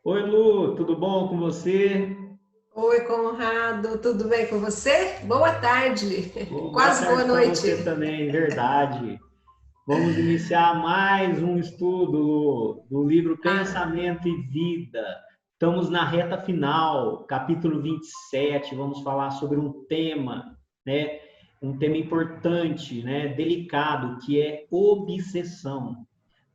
Oi, Lu, tudo bom com você? Oi, Conrado, tudo bem com você? Boa tarde, Boa quase boa tarde para noite. você também, verdade. Vamos iniciar mais um estudo, Lu, do livro Ah, Pensamento e Vida. Estamos na reta final, capítulo 27. Vamos falar sobre um tema, né? Um tema importante, né? Delicado, que é obsessão.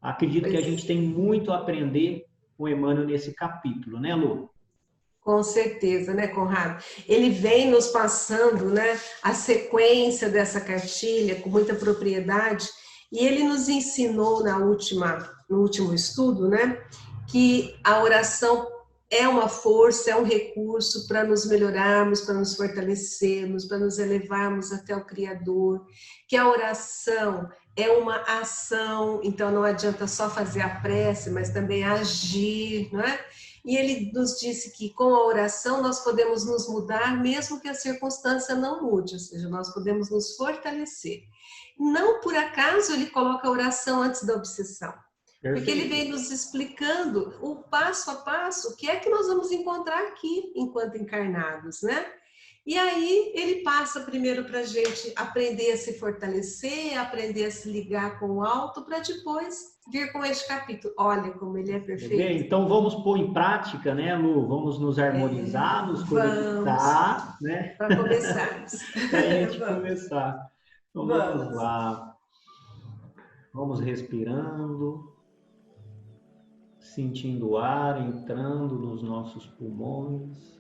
Acredito que a gente pois, tem muito a aprender com Emmanuel nesse capítulo, né, Lu? com certeza, né, Conrado? Ele vem nos passando, né, a sequência dessa cartilha com muita propriedade e ele nos ensinou no último estudo, né, que a oração é uma força, é um recurso para nos melhorarmos, para nos fortalecermos, para nos elevarmos até o Criador, que a oração é uma ação, então não adianta só fazer a prece, mas também agir, não é? E ele nos disse que com a oração nós podemos nos mudar, mesmo que a circunstância não mude, ou seja, nós podemos nos fortalecer. Não por acaso ele coloca a oração antes da obsessão, porque ele Perfeito. vem nos explicando o passo a passo, o que é que nós vamos encontrar aqui enquanto encarnados, né? E aí ele passa primeiro para a gente aprender a se fortalecer, aprender a se ligar com o alto, para depois vir com este capítulo. Olha como ele é Quer ver? perfeito. Então vamos pôr em prática, né, Lu? Vamos nos harmonizar, nos Vamos, conectar, né? para começarmos. Para a gente Vamos, começar. Então vamos vamos. lá. Vamos respirando, sentindo o ar entrando nos nossos pulmões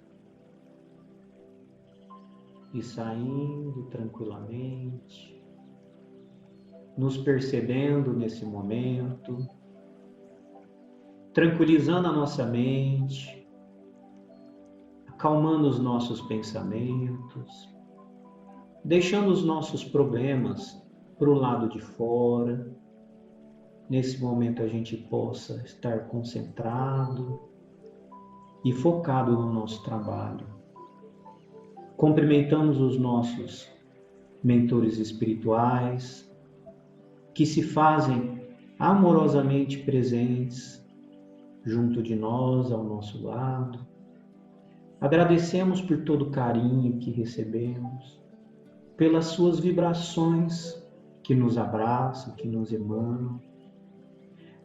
e saindo tranquilamente, nos percebendo nesse momento, tranquilizando a nossa mente, acalmando os nossos pensamentos, deixando os nossos problemas para o lado de fora. Nesse momento a gente possa estar concentrado e focado no nosso trabalho. Cumprimentamos os nossos mentores espirituais que se fazem amorosamente presentes junto de nós, ao nosso lado. Agradecemos por todo o carinho que recebemos, pelas suas vibrações que nos abraçam, que nos emanam.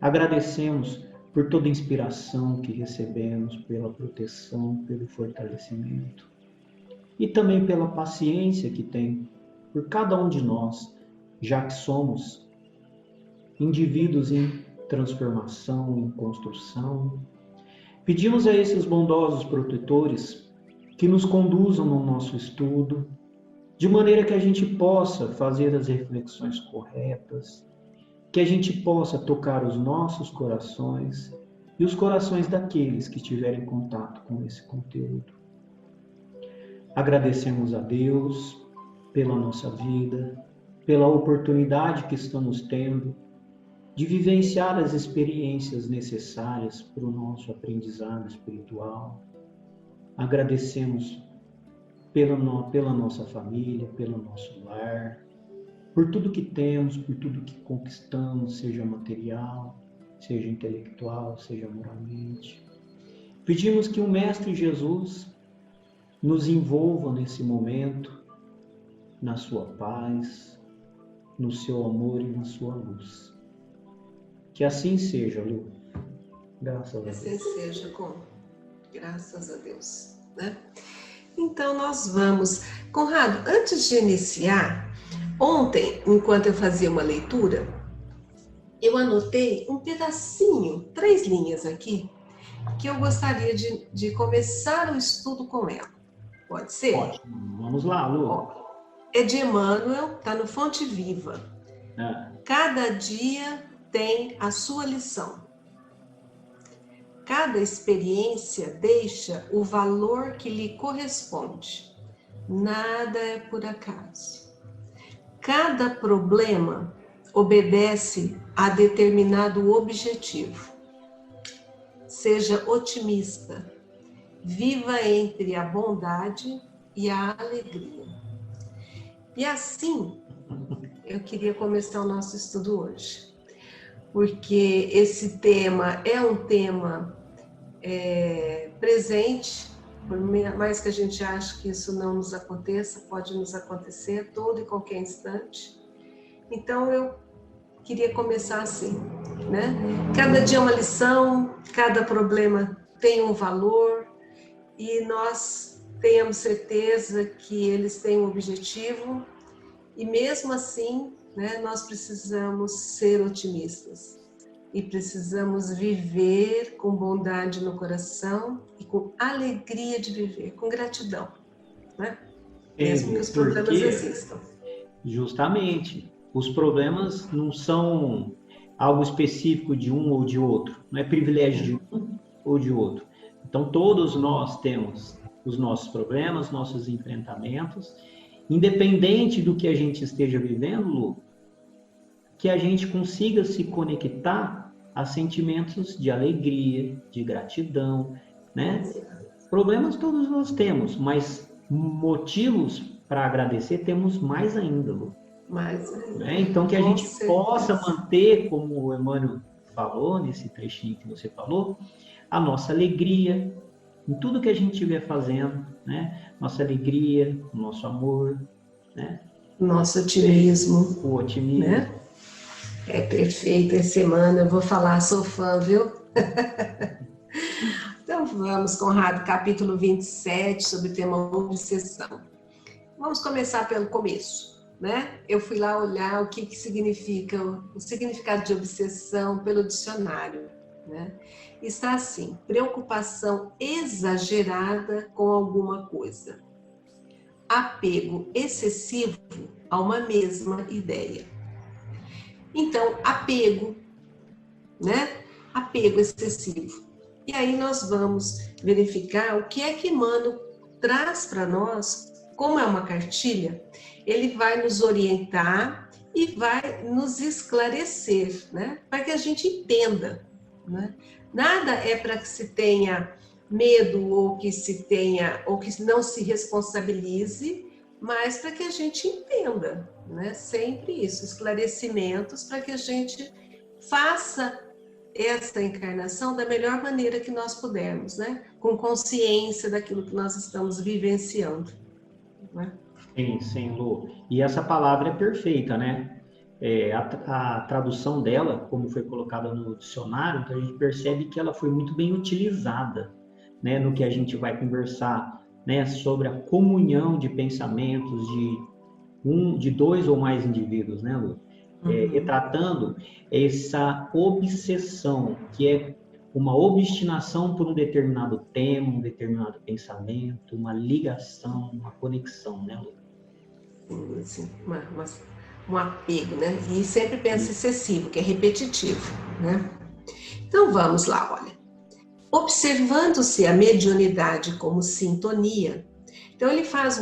Agradecemos por toda a inspiração que recebemos, pela proteção, pelo fortalecimento e também pela paciência que tem por cada um de nós, já que somos indivíduos em transformação, em construção. Pedimos a esses bondosos protetores que nos conduzam no nosso estudo, de maneira que a gente possa fazer as reflexões corretas, que a gente possa tocar os nossos corações e os corações daqueles que tiverem contato com esse conteúdo. Agradecemos a Deus pela nossa vida, pela oportunidade que estamos tendo de vivenciar as experiências necessárias para o nosso aprendizado espiritual. Agradecemos pela nossa família, pelo nosso lar, por tudo que temos, por tudo que conquistamos, seja material, seja intelectual, seja moralmente. Pedimos que o Mestre Jesus nos envolva nesse momento, na sua paz, no seu amor e na sua luz. Que assim seja, Lu. Graças Que a assim Deus. seja, com graças a Deus, né? Então nós vamos. Conrado, antes de iniciar, ontem, enquanto eu fazia uma leitura, eu anotei um pedacinho, 3 linhas aqui, que eu gostaria de começar o estudo com ela. Pode ser? Ótimo. Vamos lá, Lu. Ó, é de Emmanuel, está no Fonte Viva. Ah, Cada dia tem a sua lição. Cada experiência deixa o valor que lhe corresponde. Nada é por acaso. Cada problema obedece a determinado objetivo. Seja otimista. Viva entre a bondade e a alegria. E assim, eu queria começar o nosso estudo hoje, porque esse tema é um tema presente, por mais que a gente ache que isso não nos aconteça, pode nos acontecer a todo e qualquer instante. Então eu queria começar assim, né? Cada dia é uma lição, cada problema tem um valor e nós tenhamos certeza que eles têm um objetivo e mesmo assim, né, nós precisamos ser otimistas e precisamos viver com bondade no coração e com alegria de viver, com gratidão, né? Mesmo que os problemas existam. Justamente, os problemas não são algo específico de um ou de outro, não é privilégio de um ou de outro. Então, todos nós temos os nossos problemas, nossos enfrentamentos, independente do que a gente esteja vivendo, Lu, que a gente consiga se conectar a sentimentos de alegria, de gratidão, né? Problemas todos nós temos, mas motivos para agradecer temos mais ainda, Lu. Mais ainda. Né? Então, que a gente possa manter, como o Emmanuel falou, nesse trechinho que você falou, a nossa alegria em tudo que a gente estiver fazendo, né? Nossa alegria, o nosso amor, né? Nosso otimismo. O otimismo. Né? É perfeito, essa semana eu vou falar, sou fã, viu? Então vamos, Conrado, capítulo 27, sobre o tema obsessão. Vamos começar pelo começo, né? Eu fui lá olhar o que significa, o significado de obsessão pelo dicionário, né? Está assim, preocupação exagerada com alguma coisa. Apego excessivo a uma mesma ideia. Então, apego, né? Apego excessivo. E aí nós vamos verificar o que é que Emmanuel traz para nós, como é uma cartilha, ele vai nos orientar e vai nos esclarecer, né? Para que a gente entenda, né? Nada é para que se tenha medo ou que se tenha, ou que não se responsabilize, mas para que a gente entenda, né? Sempre isso, esclarecimentos para que a gente faça essa encarnação da melhor maneira que nós pudermos, né? Com consciência daquilo que nós estamos vivenciando, né? Sim, Lu. E essa palavra é perfeita, né? A tradução dela, como foi colocada no dicionário, então a gente percebe que ela foi muito bem utilizada, né? No que a gente vai conversar, né? Sobre a comunhão de pensamentos de dois ou mais indivíduos, né, Lu? Retratando essa obsessão, que é uma obstinação por um determinado tema, um determinado pensamento, uma ligação, uma conexão, né, Lu? Sim, um apego, né? E sempre pensa excessivo, que é repetitivo, né? Então vamos lá, olha. Observando-se a mediunidade como sintonia, então ele faz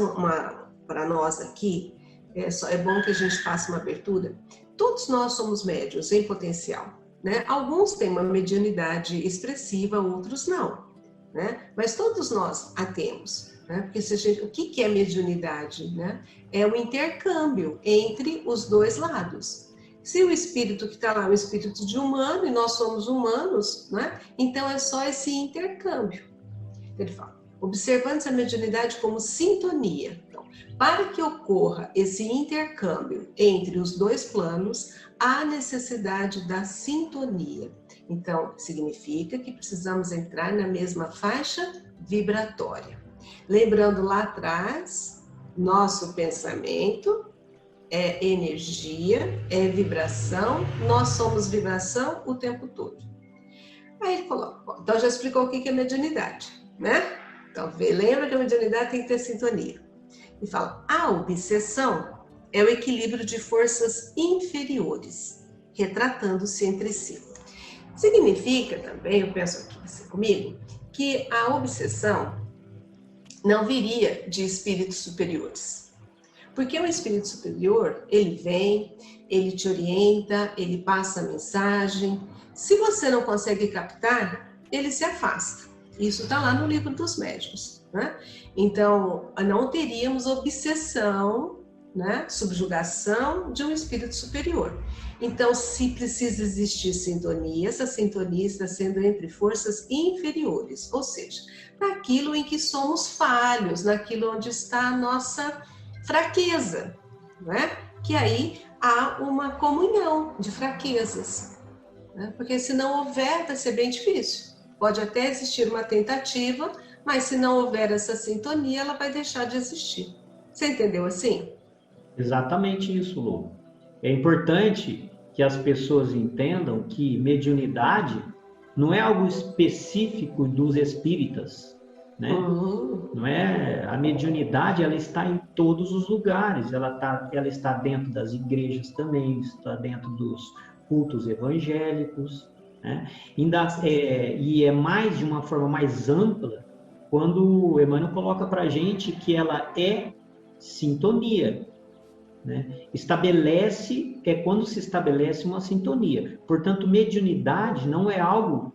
para nós aqui, é bom que a gente faça uma abertura. Todos nós somos médiuns em potencial, né? Alguns têm uma mediunidade expressiva, outros não, né? Mas todos nós a temos, né? Porque o que é mediunidade, né? É o intercâmbio entre os dois lados. Se o espírito que está lá é um espírito de humano e nós somos humanos, né? Então é só esse intercâmbio. Ele fala, observando-se a mediunidade como sintonia. Então, para que ocorra esse intercâmbio entre os dois planos, há necessidade da sintonia. Então, significa que precisamos entrar na mesma faixa vibratória. Lembrando lá atrás, nosso pensamento é energia, é vibração, nós somos vibração o tempo todo. Aí ele coloca, bom, então já explicou o que é mediunidade, né? Então, lembra que a mediunidade tem que ter sintonia. E fala, a obsessão é o equilíbrio de forças inferiores, retratando-se entre si. Significa também, eu penso aqui assim, comigo, que a obsessão não viria de espíritos superiores. Porque o espírito superior, ele vem, ele te orienta, ele passa a mensagem. Se você não consegue captar, ele se afasta. Isso está lá no livro dos médiuns, né? Então, não teríamos obsessão, né, subjugação de um espírito superior. Então, se precisa existir sintonia, essa sintonia está sendo entre forças inferiores, ou seja, naquilo em que somos falhos, naquilo onde está a nossa fraqueza, né? Que aí há uma comunhão de fraquezas, né? Porque se não houver, vai ser bem difícil. Pode até existir uma tentativa, mas se não houver essa sintonia, ela vai deixar de existir. Você entendeu assim? Exatamente isso, Lu. É importante que as pessoas entendam que mediunidade não é algo específico dos espíritas, né? Não é, a mediunidade, ela está em todos os lugares, ela está dentro das igrejas também, está dentro dos cultos evangélicos, né? E é mais de uma forma mais ampla quando o Emmanuel coloca para a gente que ela é sintonia, né? É quando se estabelece uma sintonia. Portanto, mediunidade não é algo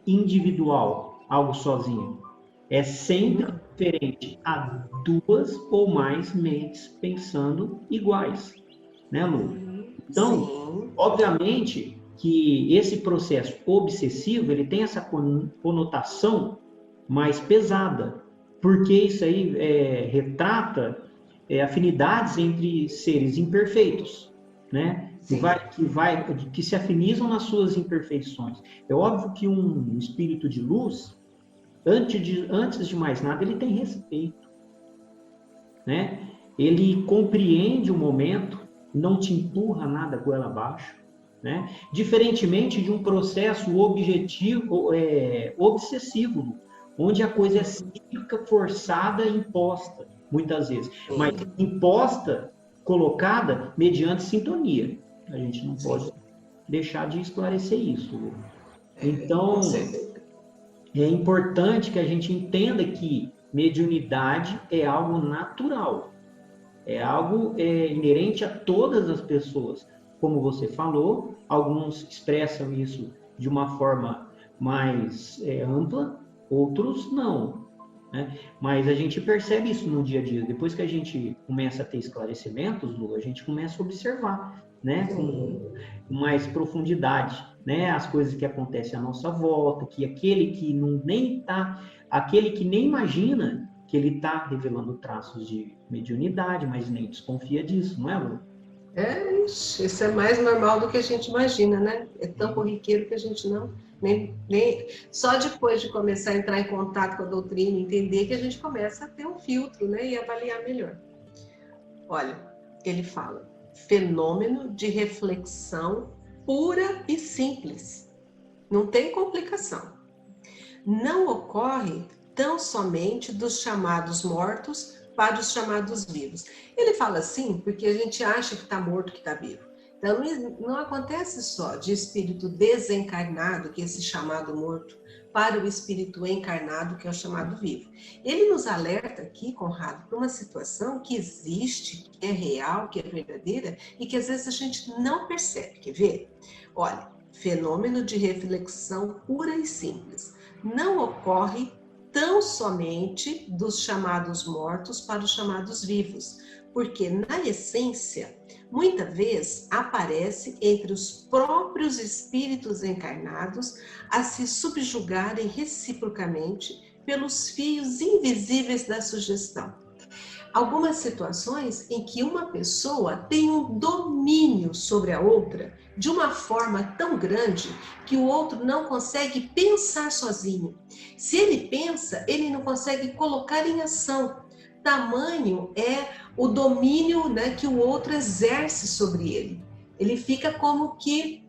individual, algo sozinho. É sempre diferente a duas ou mais mentes pensando iguais, né, Lu? Então, Sim. obviamente que esse processo obsessivo, ele tem essa conotação mais pesada, porque isso aí retrata afinidades entre seres imperfeitos, né? Que se afinizam nas suas imperfeições. É óbvio que um espírito de luz, antes de mais nada, ele tem respeito, né? Ele compreende o momento, não te empurra nada goela abaixo, né? Diferentemente de um processo obsessivo, onde a coisa é cíclica, forçada, imposta, muitas vezes, mas imposta, colocada mediante sintonia. A gente não pode deixar de esclarecer isso. Então, é importante que a gente entenda que mediunidade é algo natural, é algo inerente a todas as pessoas. Como você falou, alguns expressam isso de uma forma mais ampla, outros não, né? Mas a gente percebe isso no dia a dia. Depois que a gente começa a ter esclarecimentos, Lu, a gente começa a observar, né, com mais profundidade, né, as coisas que acontecem à nossa volta, que aquele que aquele que nem imagina que ele está revelando traços de mediunidade, mas nem desconfia disso, não é, Lu? Isso é mais normal do que a gente imagina, né? É tão corriqueiro que a gente nem só depois de começar a entrar em contato com a doutrina, entender que a gente começa a ter um filtro, né, e avaliar melhor. Olha, ele fala: fenômeno de reflexão pura e simples. Não tem complicação. Não ocorre tão somente dos chamados mortos para os chamados vivos. Ele fala assim porque a gente acha que está morto, que está vivo. Então, não acontece só de espírito desencarnado, que é esse chamado morto, para o espírito encarnado, que é o chamado vivo. Ele nos alerta aqui, Conrado, para uma situação que existe, que é real, que é verdadeira, e que às vezes a gente não percebe. Quer ver? Olha, fenômeno de reflexão pura e simples. Não ocorre tão somente dos chamados mortos para os chamados vivos, porque na essência, muita vez aparece entre os próprios espíritos encarnados a se subjugarem reciprocamente pelos fios invisíveis da sugestão. Algumas situações em que uma pessoa tem um domínio sobre a outra de uma forma tão grande que o outro não consegue pensar sozinho. Se ele pensa, ele não consegue colocar em ação. Tamanho é o domínio, né, que o outro exerce sobre ele. Ele fica como que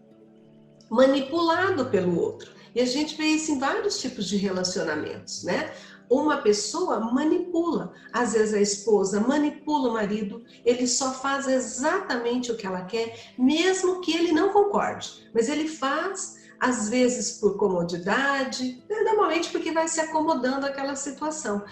manipulado pelo outro. E a gente vê isso em vários tipos de relacionamentos, né? Uma pessoa manipula, às vezes a esposa manipula o marido, ele só faz exatamente o que ela quer, mesmo que ele não concorde, mas ele faz, às vezes por comodidade, normalmente porque vai se acomodando àquela situação.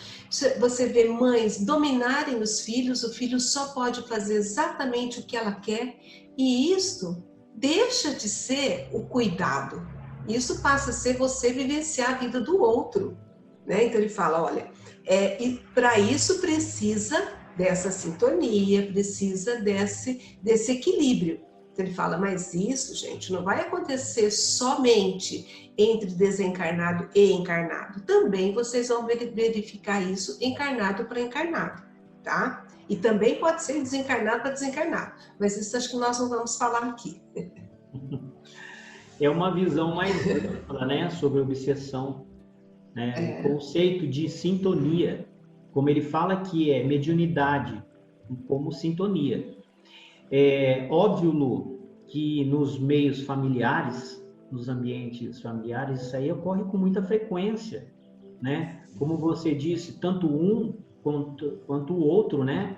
Você vê mães dominarem os filhos, o filho só pode fazer exatamente o que ela quer, e isto deixa de ser o cuidado, isso passa a ser você vivenciar a vida do outro. Né? Então ele fala, olha, e para isso precisa dessa sintonia, precisa desse equilíbrio. Então ele fala, mas isso, gente, não vai acontecer somente entre desencarnado e encarnado. Também vocês vão verificar isso encarnado para encarnado, tá? E também pode ser desencarnado para desencarnado. Mas isso acho que nós não vamos falar aqui. É uma visão mais ampla, né, sobre obsessão, né? O conceito de sintonia, como ele fala que é mediunidade, como sintonia. É óbvio, Lu, que nos meios familiares, nos ambientes familiares, isso aí ocorre com muita frequência, né? Como você disse, tanto um quanto o outro, né?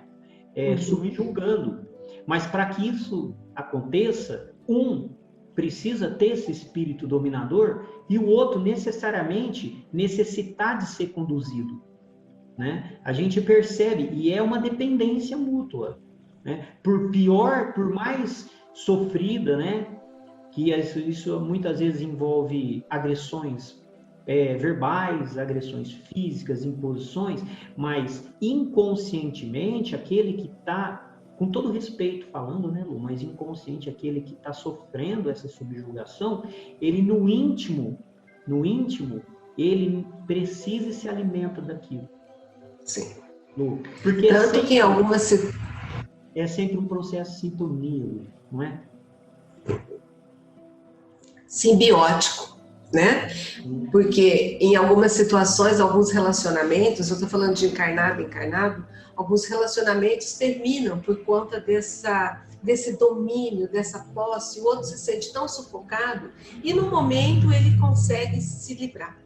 Subjugando. Mas para que isso aconteça, um precisa ter esse espírito dominador e o outro necessariamente necessitar de ser conduzido, né? A gente percebe, e é uma dependência mútua, né? Por mais sofrida, né? Que isso muitas vezes envolve agressões verbais, agressões físicas, imposições, mas inconscientemente aquele que está, com todo respeito falando, né, Lu, mas inconsciente, aquele que está sofrendo essa subjugação, ele no íntimo, ele precisa e se alimenta daquilo. Sim. Lu, porque tanto que em algumas é sempre um processo de sintonia, Lu, não é? Simbiótico, né? Porque em algumas situações, alguns relacionamentos, eu estou falando de encarnado, alguns relacionamentos terminam por conta desse domínio, dessa posse, o outro se sente tão sufocado e no momento ele consegue se livrar.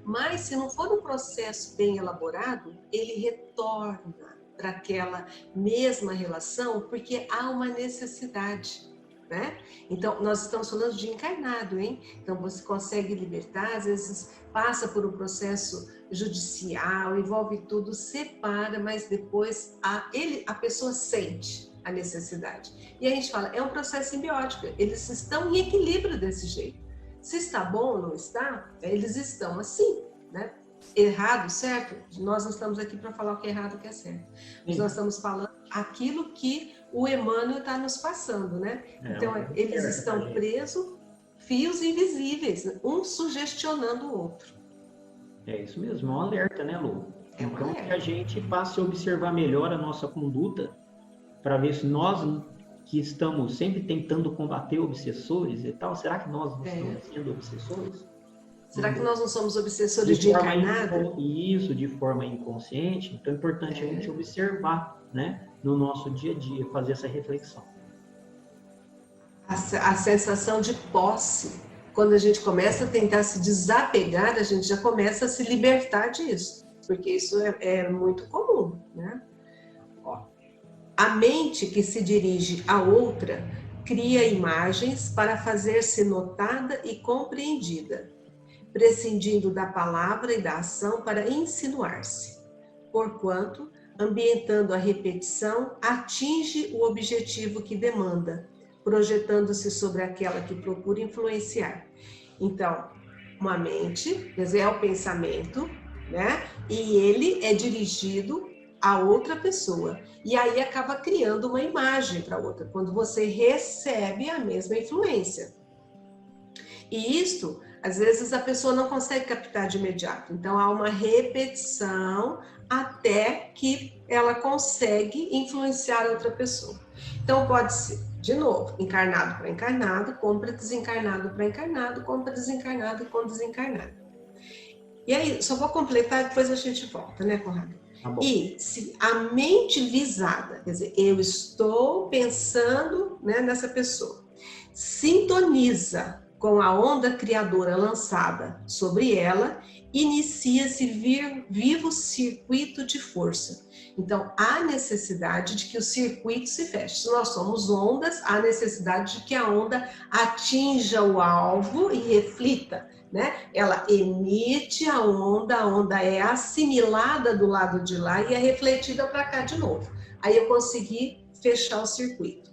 Mas se não for um processo bem elaborado, ele retorna para aquela mesma relação porque há uma necessidade. Né? Então, nós estamos falando de encarnado, hein? Então, você consegue libertar, às vezes passa por um processo judicial, envolve tudo, separa, mas depois a pessoa sente a necessidade. E a gente fala, é um processo simbiótico, eles estão em equilíbrio desse jeito. Se está bom ou não está, eles estão assim, né? Errado, certo? Nós não estamos aqui para falar o que é errado e o que é certo. Mas nós estamos falando aquilo que o Emmanuel está nos passando, né? Então, eles estão presos, fios invisíveis, um sugestionando o outro. É isso mesmo, é um alerta, né, Lu? Então, que a gente passe a observar melhor a nossa conduta, para ver se nós, que estamos sempre tentando combater obsessores e tal, será que nós não estamos sendo obsessores? Será que nós não somos obsessores de encarnado? Isso, de forma inconsciente. Então é importante a gente observar, né, no nosso dia a dia, fazer essa reflexão. A sensação de posse. Quando a gente começa a tentar se desapegar, a gente já começa a se libertar disso. Porque isso é muito comum, né? A mente que se dirige a outra cria imagens para fazer-se notada e compreendida, prescindindo da palavra e da ação para insinuar-se. Porquanto, ambientando a repetição, atinge o objetivo que demanda, projetando-se sobre aquela que procura influenciar. Então, uma mente, quer dizer, é o pensamento, né? E ele é dirigido a outra pessoa. E aí acaba criando uma imagem para outra, quando você recebe a mesma influência. E isto, às vezes, a pessoa não consegue captar de imediato. Então, há uma repetição até que ela consegue influenciar outra pessoa. Então, pode ser, de novo, encarnado para encarnado, compra desencarnado para encarnado, compra desencarnado com desencarnado. E aí, só vou completar, depois a gente volta, né, Conrado? E se a mente visada, quer dizer, eu estou pensando, né, nessa pessoa, sintoniza com a onda criadora lançada sobre ela, inicia-se vivo circuito de força. Então, há necessidade de que o circuito se feche. Se nós somos ondas, há necessidade de que a onda atinja o alvo e reflita, né? Ela emite a onda é assimilada do lado de lá e é refletida para cá de novo. Aí eu consegui fechar o circuito.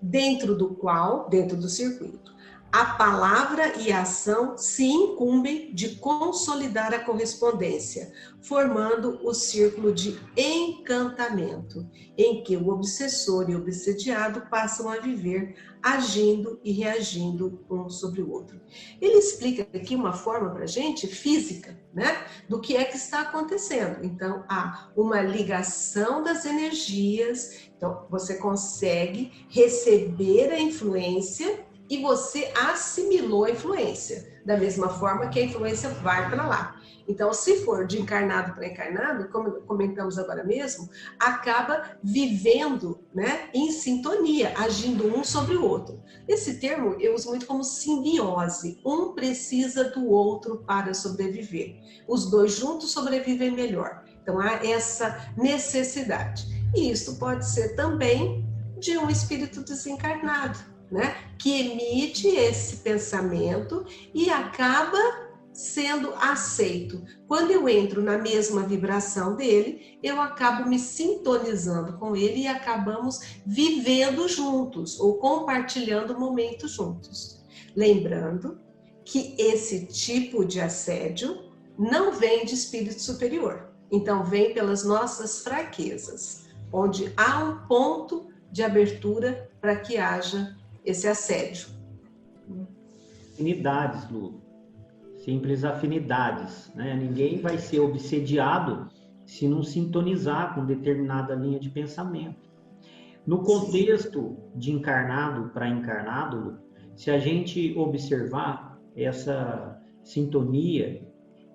Dentro do circuito, A palavra e a ação se incumbem de consolidar a correspondência, formando o círculo de encantamento, em que o obsessor e o obsediado passam a viver, agindo e reagindo um sobre o outro. Ele explica aqui uma forma para a gente física, né, do que é que está acontecendo. Então, há uma ligação das energias, então você consegue receber a influência e você assimilou a influência, da mesma forma que a influência vai para lá. Então, se for de encarnado para encarnado, como comentamos agora mesmo, acaba vivendo, né, em sintonia, agindo um sobre o outro. Esse termo eu uso muito como simbiose. Um precisa do outro para sobreviver. Os dois juntos sobrevivem melhor. Então, há essa necessidade. E isso pode ser também de um espírito desencarnado, né, que emite esse pensamento e acaba sendo aceito. Quando eu entro na mesma vibração dele, eu acabo me sintonizando com ele e acabamos vivendo juntos ou compartilhando momentos juntos. Lembrando que esse tipo de assédio não vem de espírito superior, então vem pelas nossas fraquezas, onde há um ponto de abertura para que haja esse assédio. Afinidades, Lu. Simples afinidades, né? Ninguém vai ser obsediado se não sintonizar com determinada linha de pensamento. No contexto de encarnado para encarnado, Lu, se a gente observar essa sintonia,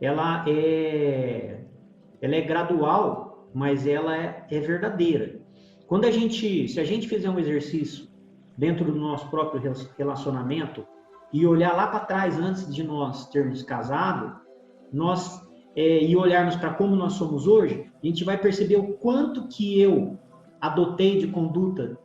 ela é gradual, mas ela é verdadeira. Se a gente fizer um exercício dentro do nosso próprio relacionamento e olhar lá para trás antes de nós termos casado, e olharmos para como nós somos hoje, a gente vai perceber o quanto que eu adotei de conduta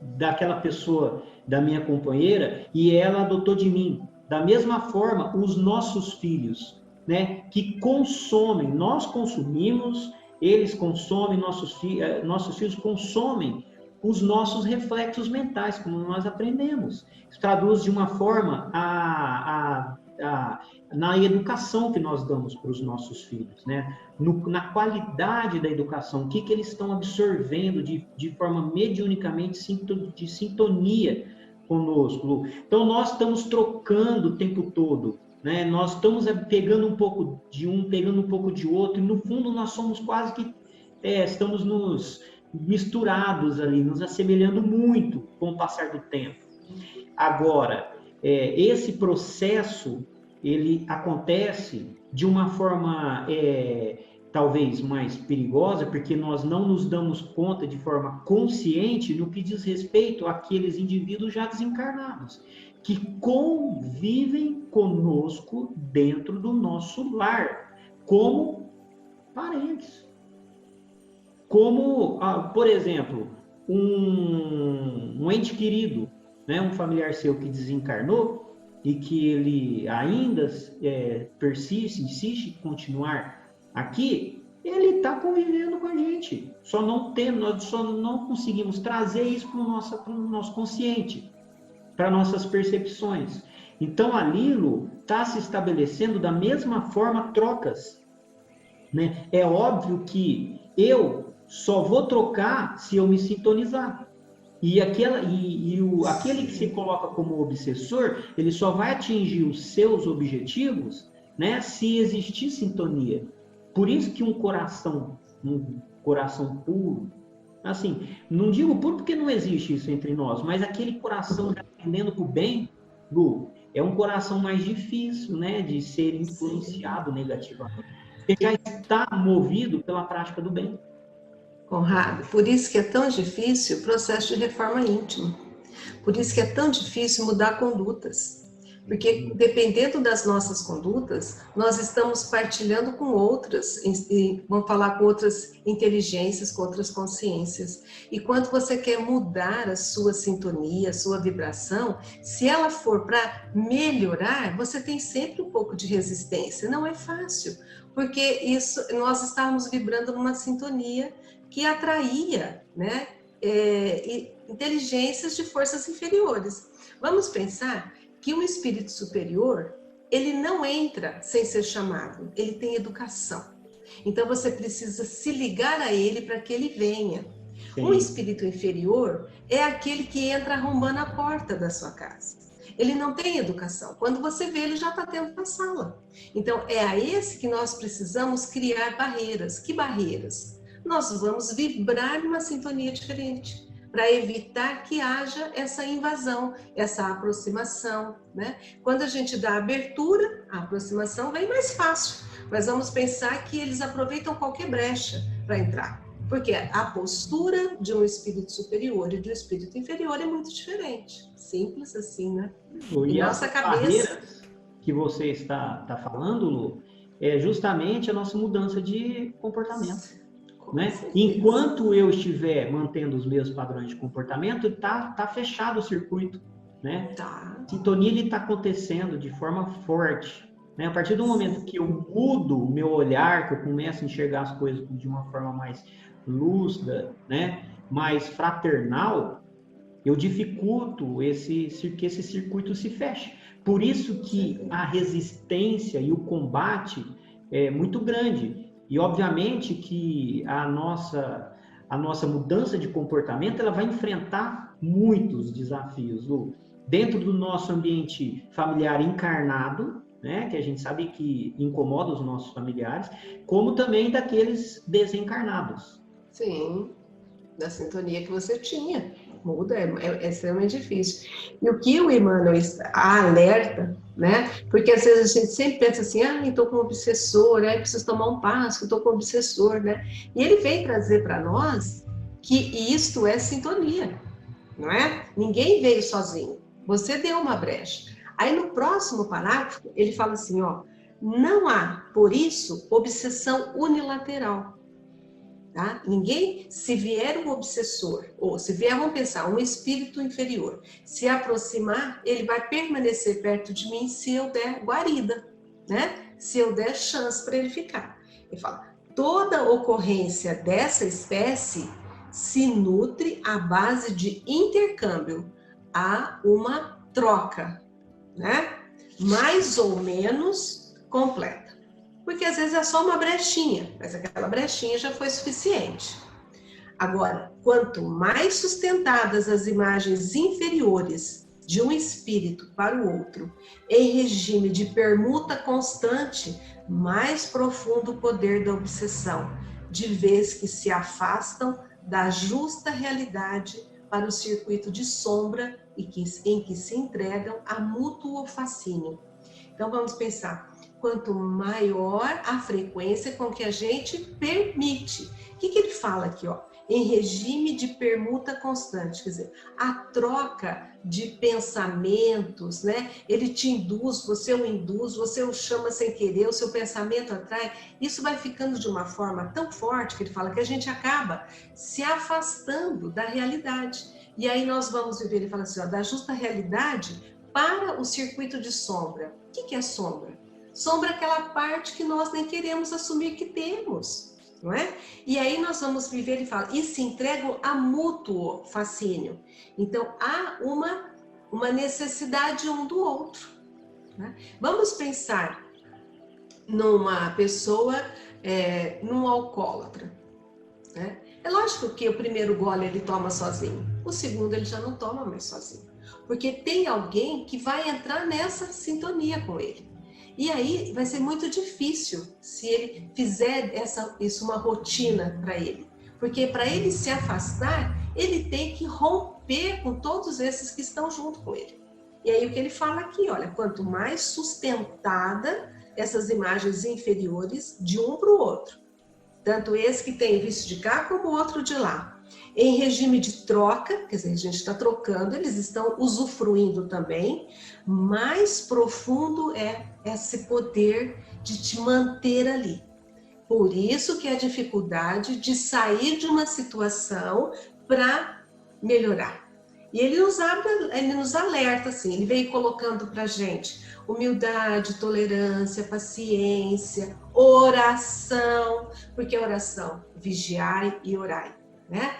daquela pessoa, da minha companheira, e ela adotou de mim. Da mesma forma, os nossos filhos, né, que consomem, nós consumimos, eles consomem, nossos filhos consomem os nossos reflexos mentais, como nós aprendemos. Isso traduz de uma forma na educação que nós damos para os nossos filhos, né? Na qualidade da educação, o que eles estão absorvendo de forma mediunicamente de sintonia conosco, Lu. Então, nós estamos trocando o tempo todo, né? Nós estamos pegando um pouco de um, pegando um pouco de outro, e no fundo nós somos quase que estamos nos misturados ali, nos assemelhando muito com o passar do tempo. Agora, esse processo, ele acontece de uma forma talvez mais perigosa, porque nós não nos damos conta de forma consciente no que diz respeito àqueles indivíduos já desencarnados, que convivem conosco dentro do nosso lar, como parentes. Como, por exemplo, um ente querido, né, um familiar seu que desencarnou e que ele ainda insiste em continuar aqui, ele está convivendo com a gente. Nós só não conseguimos trazer isso para o nosso consciente, para nossas percepções. Então, ali, Lu, está se estabelecendo da mesma forma trocas, né? É óbvio que eu só vou trocar se eu me sintonizar. E aquele que se coloca como obsessor, ele só vai atingir os seus objetivos, né, se existir sintonia. Por isso que um coração puro, assim, não digo puro porque não existe isso entre nós, mas aquele coração já tendendo para o bem, Lu, é um coração mais difícil, né, de ser influenciado negativamente. Você já está movido pela prática do bem. Conrado, por isso que é tão difícil o processo de reforma íntima. Por isso que é tão difícil mudar condutas. Porque dependendo das nossas condutas, nós estamos partilhando com outras, vamos falar com outras inteligências, com outras consciências. E quando você quer mudar a sua sintonia, a sua vibração, se ela for para melhorar, você tem sempre um pouco de resistência. Não é fácil, porque nós estávamos vibrando numa sintonia que atraía, inteligências de forças inferiores. Vamos pensar que o espírito superior, ele não entra sem ser chamado, ele tem educação. Então você precisa se ligar a ele para que ele venha. Sim. O espírito inferior é aquele que entra arrombando a porta da sua casa. Ele não tem educação. Quando você vê, ele já está dentro da sala. Então é a esse que nós precisamos criar barreiras. Que barreiras? Nós vamos vibrar numa sintonia diferente, para evitar que haja essa invasão, essa aproximação, né? Quando a gente dá abertura, a aproximação vem mais fácil. Mas vamos pensar que eles aproveitam qualquer brecha para entrar. Porque a postura de um espírito superior e de um espírito inferior é muito diferente. Simples assim, né? E nossa cabeça que você está falando, Lu, é justamente a nossa mudança de comportamento. Né? Enquanto eu estiver mantendo os meus padrões de comportamento, tá fechado o circuito. Né? Tá. A sintonia está acontecendo de forma forte. Né? A partir do momento que eu mudo o meu olhar, que eu começo a enxergar as coisas de uma forma mais lúcida, né? Mais fraternal, eu dificulto que esse circuito se feche. Por isso que a resistência e o combate é muito grande. E, obviamente, que a nossa mudança de comportamento ela vai enfrentar muitos desafios, Lu. Dentro do nosso ambiente familiar encarnado, né, que a gente sabe que incomoda os nossos familiares, como também daqueles desencarnados. Sim, da sintonia que você tinha. Muda, é extremamente difícil. E o que o Emmanuel alerta, né? Porque às vezes a gente sempre pensa assim, estou com um obsessor, preciso tomar um passo, estou com um obsessor, né? E ele vem trazer para nós que isto é sintonia, não é? Ninguém veio sozinho, você deu uma brecha. Aí no próximo parágrafo, ele fala assim, não há, por isso, obsessão unilateral. Tá? Ninguém, se vier um obsessor, ou se vier, vamos pensar, um espírito inferior, se aproximar, ele vai permanecer perto de mim se eu der guarida, né? Se eu der chance para ele ficar. Ele fala, toda ocorrência dessa espécie se nutre à base de intercâmbio, há uma troca, né? Mais ou menos completa. Porque às vezes é só uma brechinha, mas aquela brechinha já foi suficiente. Agora, quanto mais sustentadas as imagens inferiores de um espírito para o outro, em regime de permuta constante, mais profundo o poder da obsessão, de vez que se afastam da justa realidade para o circuito de sombra em que se entregam a mútuo fascínio. Então vamos pensar, quanto maior a frequência com que a gente permite. O que ele fala aqui? Em regime de permuta constante, quer dizer, a troca de pensamentos, né? Ele te induz, você o chama sem querer, o seu pensamento atrai. Isso vai ficando de uma forma tão forte que ele fala que a gente acaba se afastando da realidade. E aí nós vamos viver, ele fala assim, da justa realidade para o circuito de sombra. O que é sombra? Sombra é aquela parte que nós nem queremos assumir que temos, não é? E aí nós vamos viver, ele fala, e se entregam a mútuo fascínio. Então, há uma necessidade um do outro. Né? Vamos pensar numa pessoa, num alcoólatra. Né? É lógico que o primeiro gole ele toma sozinho, o segundo ele já não toma mais sozinho. Porque tem alguém que vai entrar nessa sintonia com ele. E aí vai ser muito difícil se ele fizer isso uma rotina para ele. Porque para ele se afastar, ele tem que romper com todos esses que estão junto com ele. E aí o que ele fala aqui, olha, quanto mais sustentada essas imagens inferiores de um para o outro, tanto esse que tem visto de cá como o outro de lá, em regime de troca, quer dizer, a gente está trocando, eles estão usufruindo também, mais profundo é esse poder de te manter ali. Por isso que a dificuldade de sair de uma situação para melhorar. E ele nos alerta, assim, ele veio colocando para a gente humildade, tolerância, paciência, oração, porque oração, vigiai e orai, né?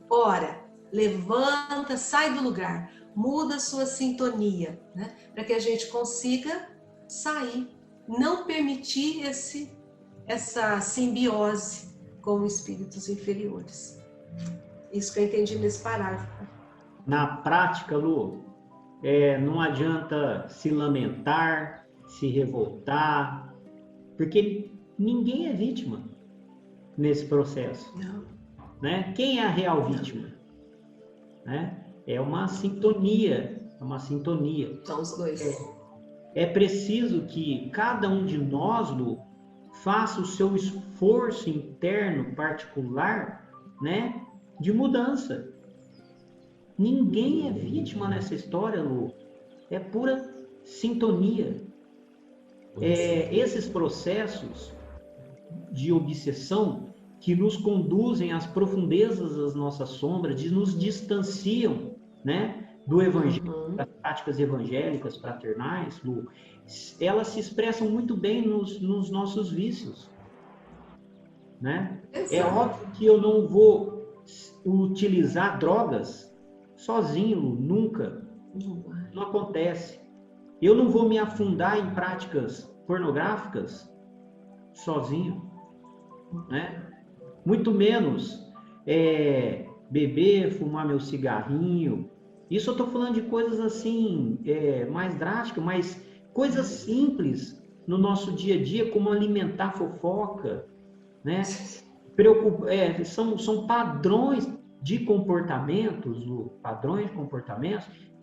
Ora, levanta, sai do lugar, muda a sua sintonia, né? Para que a gente consiga sair, não permitir essa simbiose com espíritos inferiores. Isso que eu entendi nesse parágrafo. Na prática, Lu, não adianta se lamentar, se revoltar, porque ninguém é vítima nesse processo. Não. Né? Quem é a real vítima? Né? É uma sintonia, São os dois. É preciso que cada um de nós, Lu, faça o seu esforço interno particular, né, de mudança. Ninguém é vítima nessa história, Lu. É pura sintonia. Esses processos de obsessão que nos conduzem às profundezas das nossas sombras, nos distanciam, né, do evangelho, das práticas evangélicas fraternais, Lu, elas se expressam muito bem nos nossos vícios, né? É óbvio que eu não vou utilizar drogas sozinho, Lu, nunca. Não acontece. Eu não vou me afundar em práticas pornográficas sozinho, né? Muito menos beber, fumar meu cigarrinho. Isso eu estou falando de coisas assim, mais drásticas, mas coisas simples no nosso dia a dia, como alimentar fofoca, né? São padrões de comportamentos,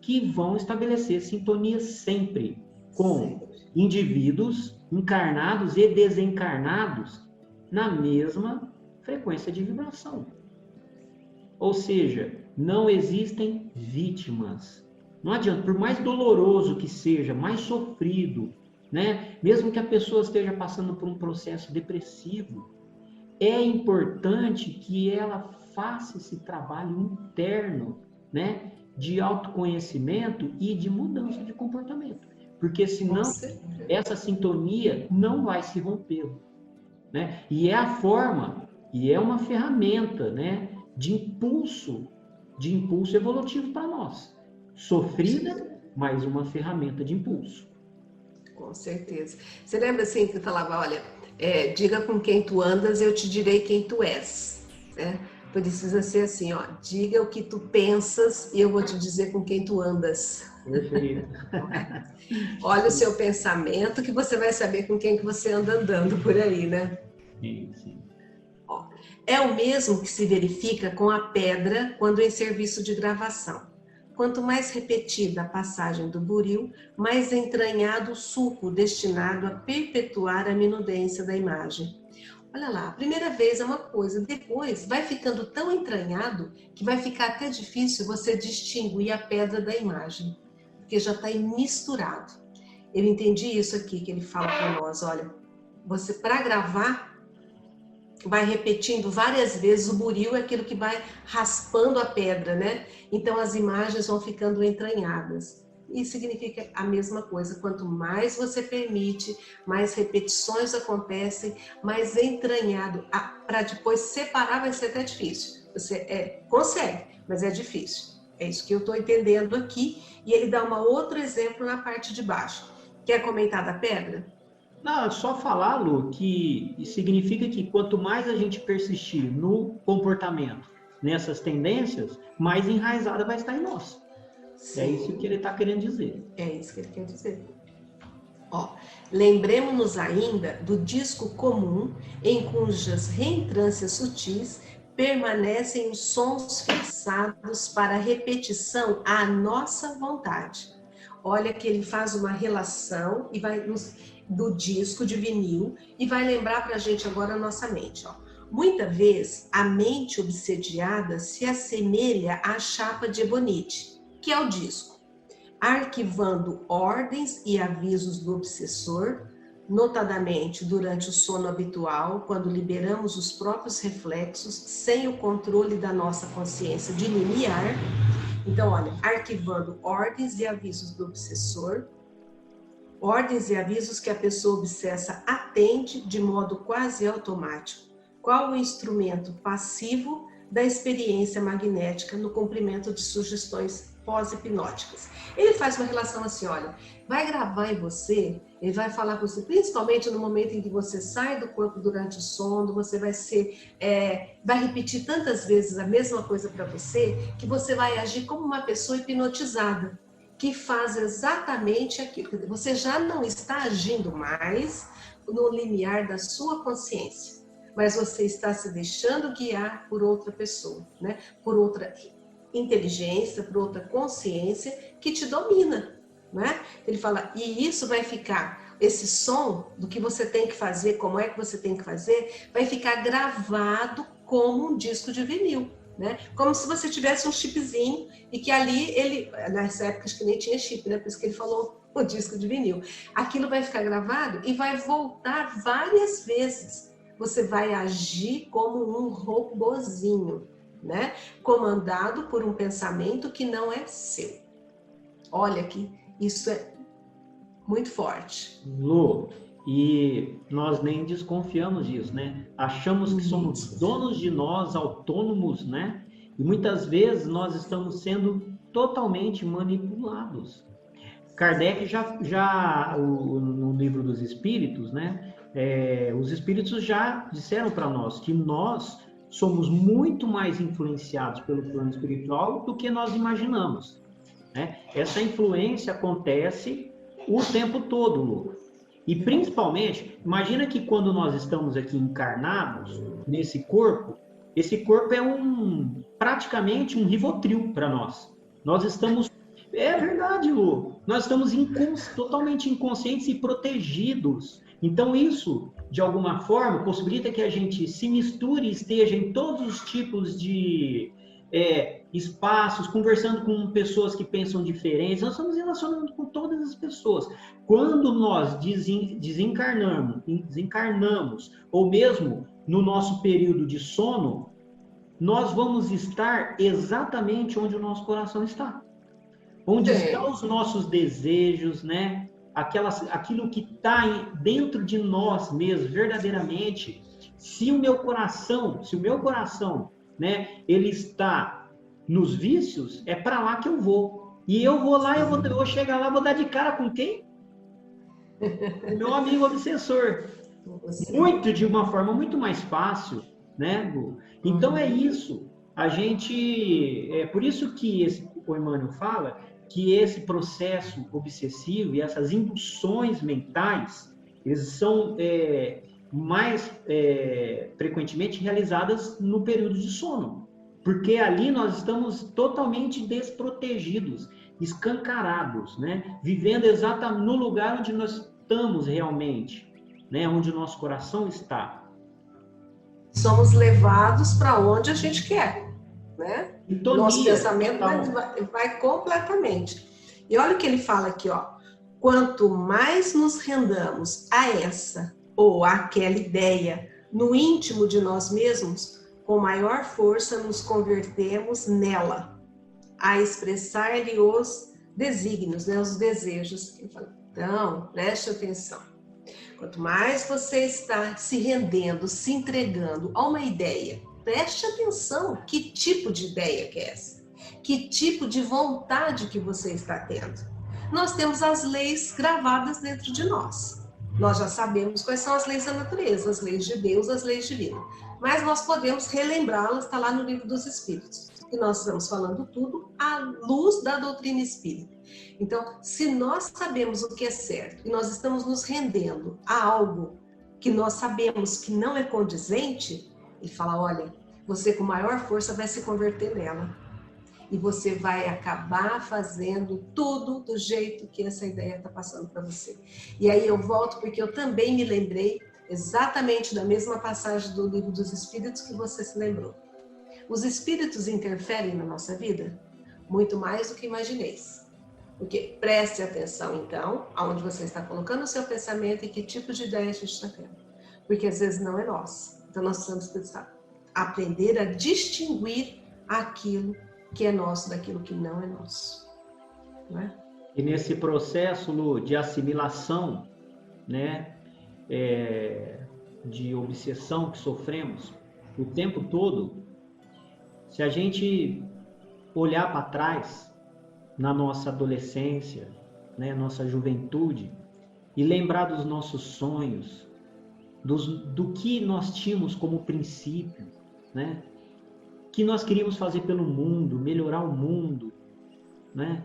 que vão estabelecer sintonia sempre com indivíduos encarnados e desencarnados na mesma frequência de vibração. Ou seja, não existem vítimas. Não adianta, por mais doloroso que seja, mais sofrido, né? Mesmo que a pessoa esteja passando por um processo depressivo, é importante que ela faça esse trabalho interno, né, de autoconhecimento e de mudança de comportamento. Porque senão essa sintonia não vai se romper, né? E é a forma, e é uma ferramenta, né, de impulso evolutivo para nós. Sofrida, mas uma ferramenta de impulso. Com certeza. Você lembra assim que eu falava, olha, diga com quem tu andas, eu te direi quem tu és, né? Precisa ser assim, ó, diga o que tu pensas e eu vou te dizer com quem tu andas. Perfeito. Olha o seu pensamento que você vai saber com quem que você anda andando por aí, né? Sim. Ó, é o mesmo que se verifica com a pedra quando em serviço de gravação. Quanto mais repetida a passagem do buril, mais entranhado o sulco destinado a perpetuar a minudência da imagem. Olha lá, a primeira vez é uma coisa, depois vai ficando tão entranhado que vai ficar até difícil você distinguir a pedra da imagem, porque já está misturado. Eu entendi isso aqui que ele fala para nós, olha, você para gravar vai repetindo várias vezes, o buril é aquilo que vai raspando a pedra, né? Então as imagens vão ficando entranhadas. Isso significa a mesma coisa, quanto mais você permite, mais repetições acontecem, mais entranhado. Para depois separar vai ser até difícil. Você consegue, mas é difícil. É isso que eu estou entendendo aqui. E ele dá um outro exemplo na parte de baixo. Quer comentar da pedra? Não, é só falar, Lu, que significa que quanto mais a gente persistir no comportamento, nessas tendências, mais enraizada vai estar em nós. Sim. É isso que ele está querendo dizer. É isso que ele quer dizer. Ó, lembremos-nos ainda do disco comum em cujas reentrâncias sutis permanecem os sons fixados para repetição à nossa vontade. Olha que ele faz uma relação e vai do disco de vinil e vai lembrar para a gente agora a nossa mente. Ó. Muita vez a mente obsediada se assemelha à chapa de ebonite, que é o disco, arquivando ordens e avisos do obsessor, notadamente durante o sono habitual, quando liberamos os próprios reflexos sem o controle da nossa consciência de limiar. Então, olha, arquivando ordens e avisos do obsessor, ordens e avisos que a pessoa obsessa atende de modo quase automático. Qual o instrumento passivo da experiência magnética no cumprimento de sugestões pós-hipnóticas. Ele faz uma relação assim, olha, vai gravar em você, ele vai falar com você, principalmente no momento em que você sai do corpo durante o sono, você vai repetir tantas vezes a mesma coisa para você, que você vai agir como uma pessoa hipnotizada, que faz exatamente aquilo. Você já não está agindo mais no limiar da sua consciência, mas você está se deixando guiar por outra pessoa, né? Por outra inteligência, por outra consciência que te domina, né? Ele fala, e isso vai ficar, esse som do que você tem que fazer, como é que você tem que fazer, vai ficar gravado como um disco de vinil. Né? Como se você tivesse um chipzinho e que ali ele, nessa época acho que nem tinha chip, né? Por isso que ele falou o disco de vinil. Aquilo vai ficar gravado e vai voltar várias vezes. Você vai agir como um robozinho, né? Comandado por um pensamento que não é seu. Olha que isso é muito forte. Lu, e nós nem desconfiamos disso, né? Achamos que somos donos de nós, autônomos, né? E muitas vezes nós estamos sendo totalmente manipulados. Kardec no livro dos Espíritos, né? Os Espíritos já disseram para nós que nós somos muito mais influenciados pelo plano espiritual do que nós imaginamos, né? Essa influência acontece o tempo todo, Lu. E principalmente, imagina que quando nós estamos aqui encarnados nesse corpo, esse corpo é praticamente um Rivotril para nós. Nós estamos, é verdade, Lu, nós estamos totalmente inconscientes e protegidos. Então isso, de alguma forma, possibilita que a gente se misture e esteja em todos os tipos de espaços, conversando com pessoas que pensam diferentes, nós estamos relacionando com todas as pessoas. Quando nós desencarnamos, ou mesmo no nosso período de sono, nós vamos estar exatamente onde o nosso coração está. Onde estão os nossos desejos, né? Aquilo que está dentro de nós mesmos, verdadeiramente. Se o meu coração, né, ele está nos vícios, é para lá que eu vou. E eu vou lá, eu vou chegar lá, vou dar de cara com quem? O meu amigo obsessor. De uma forma muito mais fácil, né, Lu? Então é isso. Por isso que o Emmanuel fala que esse processo obsessivo e essas induções mentais, eles são mais frequentemente realizadas no período de sono, porque ali nós estamos totalmente desprotegidos, escancarados, né? Vivendo exatamente no lugar onde nós estamos realmente, né? Onde o nosso coração está. Somos levados para onde a gente quer, né? Sintonia, nosso pensamento vai completamente. E olha o que ele fala aqui, ó. Quanto mais nos rendamos a essa ou àquela ideia no íntimo de nós mesmos, com maior força nos convertemos nela, a expressar-lhe os desígnios, né, os desejos. Ele fala, então, preste atenção. Quanto mais você está se rendendo, se entregando a uma ideia, preste atenção, que tipo de ideia que é essa? Que tipo de vontade que você está tendo? Nós temos as leis gravadas dentro de nós. Nós já sabemos quais são as leis da natureza, as leis de Deus, as leis divinas. Mas nós podemos relembrá-las, está lá no Livro dos Espíritos. E nós estamos falando tudo à luz da doutrina espírita. Então, se nós sabemos o que é certo e nós estamos nos rendendo a algo que nós sabemos que não é condizente, ele fala, olha, você com maior força vai se converter nela. E você vai acabar fazendo tudo do jeito que essa ideia está passando para você. E aí eu volto porque eu também me lembrei exatamente da mesma passagem do Livro dos Espíritos que você se lembrou. Os espíritos interferem na nossa vida muito mais do que imagineis. Porque preste atenção, então, aonde você está colocando o seu pensamento e que tipo de ideia a gente está tendo. Porque às vezes não é nosso. Então nós precisamos aprender a distinguir aquilo que é nosso daquilo que não é nosso. Não é? E nesse processo, Lu, de assimilação, né, de obsessão que sofremos o tempo todo, se a gente olhar para trás, na nossa adolescência, né, nossa juventude, e lembrar dos nossos sonhos, do que nós tínhamos como princípio, né? Que nós queríamos fazer pelo mundo, melhorar o mundo, né?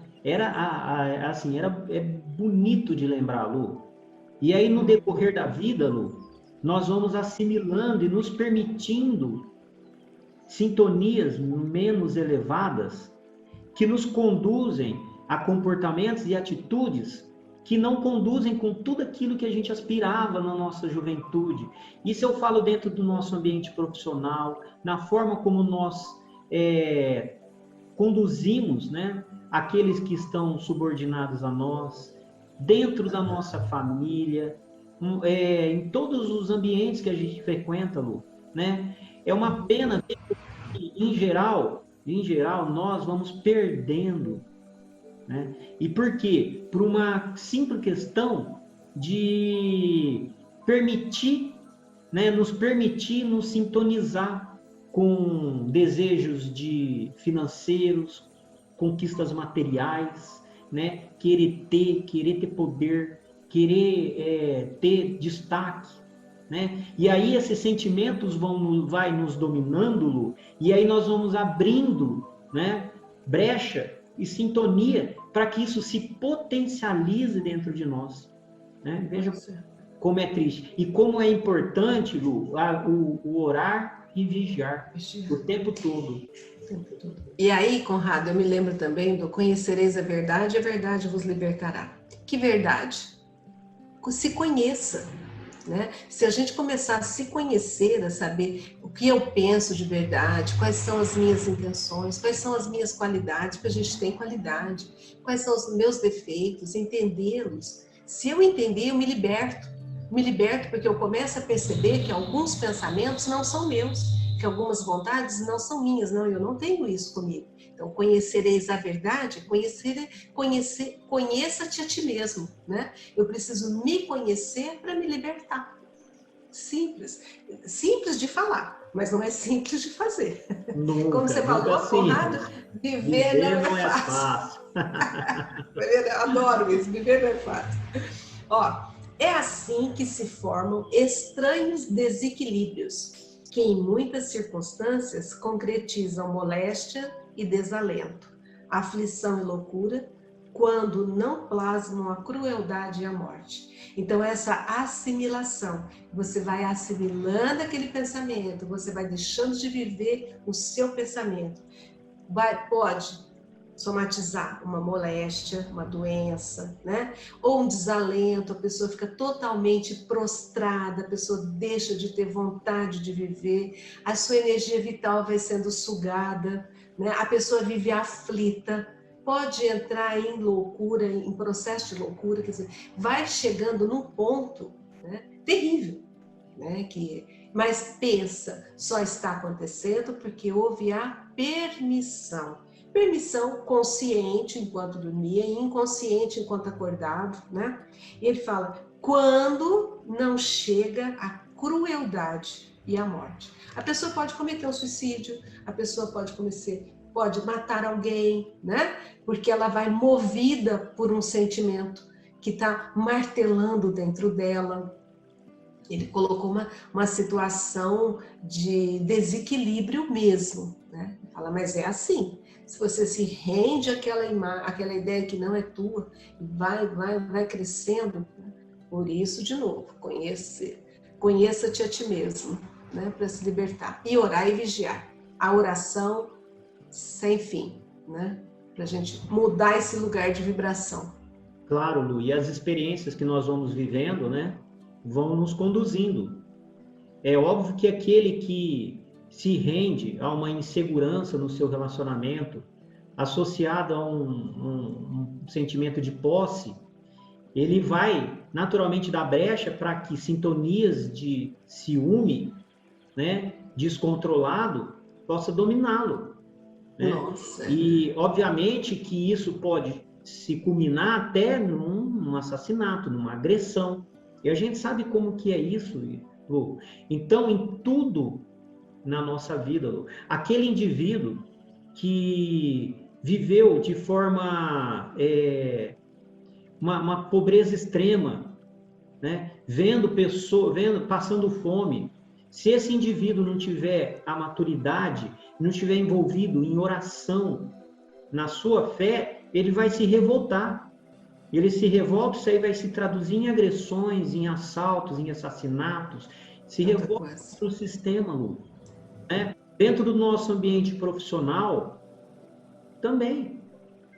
É bonito de lembrar, Lu. E aí, no decorrer da vida, Lu, nós vamos assimilando e nos permitindo sintonias menos elevadas que nos conduzem a comportamentos e atitudes que não conduzem com tudo aquilo que a gente aspirava na nossa juventude. Isso eu falo dentro do nosso ambiente profissional, na forma como nós conduzimos, né, aqueles que estão subordinados a nós, dentro da nossa família, em todos os ambientes que a gente frequenta, Lu, né? É uma pena que, em geral, nós vamos perdendo, né? E por quê? Por uma simples questão de permitir, né, nos permitir nos sintonizar com desejos financeiros, conquistas materiais, né? Querer ter poder, querer ter destaque, né? E aí esses sentimentos vai nos dominando, Lu, e aí nós vamos abrindo, né, brecha e sintonia para que isso se potencialize dentro de nós, né? Veja como é triste e como é importante, Lu, o orar e vigiar o tempo todo. E aí, Conrado, eu me lembro também do conhecereis a verdade e a verdade vos libertará. Que verdade? Se conheça, né? Se a gente começar a se conhecer, a saber o que eu penso de verdade, quais são as minhas intenções, quais são as minhas qualidades, porque a gente tem qualidade, quais são os meus defeitos, entendê-los. Se eu entender, eu me liberto. Me liberto porque eu começo a perceber que alguns pensamentos não são meus, que algumas vontades não são minhas, não, eu não tenho isso comigo. Então, conhecereis a verdade, conheça-te a ti mesmo, né? Eu preciso me conhecer para me libertar. Simples. Simples de falar, mas não é simples de fazer. Nunca, como você falou, Conrado, viver não é fácil. Eu adoro isso, viver não é fácil. Ó, é assim que se formam estranhos desequilíbrios, que em muitas circunstâncias concretizam moléstia e desalento, aflição e loucura, quando não plasmam a crueldade e a morte. Então, essa assimilação, você vai assimilando aquele pensamento, você vai deixando de viver o seu pensamento. Pode somatizar uma moléstia, uma doença, né? Ou um desalento, a pessoa fica totalmente prostrada, a pessoa deixa de ter vontade de viver, a sua energia vital vai sendo sugada, né? A pessoa vive aflita, pode entrar em loucura, em processo de loucura, quer dizer, vai chegando num ponto, né, terrível, né? Mas pensa, só está acontecendo porque houve a permissão consciente enquanto dormia e inconsciente enquanto acordado, né? E ele fala, quando não chega a crueldade e a morte. A pessoa pode cometer um suicídio, a pessoa pode matar alguém, né? Porque ela vai movida por um sentimento que está martelando dentro dela. Ele colocou uma situação de desequilíbrio mesmo, né? Fala, mas é assim. Se você se rende àquela ideia que não é tua, vai crescendo, né? Por isso, de novo, conheça-te a ti mesmo, né? Para se libertar. E orar e vigiar. A oração sem fim, né? Para a gente mudar esse lugar de vibração. Claro, Lu, e as experiências que nós vamos vivendo, né, vão nos conduzindo. É óbvio que aquele que se rende a uma insegurança no seu relacionamento, associado a um sentimento de posse, ele vai naturalmente dar brecha para que sintonias de ciúme, né, descontrolado, possa dominá-lo, né? Nossa. E obviamente que isso pode se culminar até num assassinato, numa agressão. E a gente sabe como que é isso, Lu. Então, em tudo na nossa vida, Lu, aquele indivíduo que viveu de forma uma pobreza extrema, né? Passando fome. Se esse indivíduo não tiver a maturidade, não estiver envolvido em oração na sua fé, ele vai se revoltar. Ele se revolta, isso aí vai se traduzir em agressões, em assaltos, em assassinatos. Se revolta no sistema, Lu, né? Dentro do nosso ambiente profissional, também.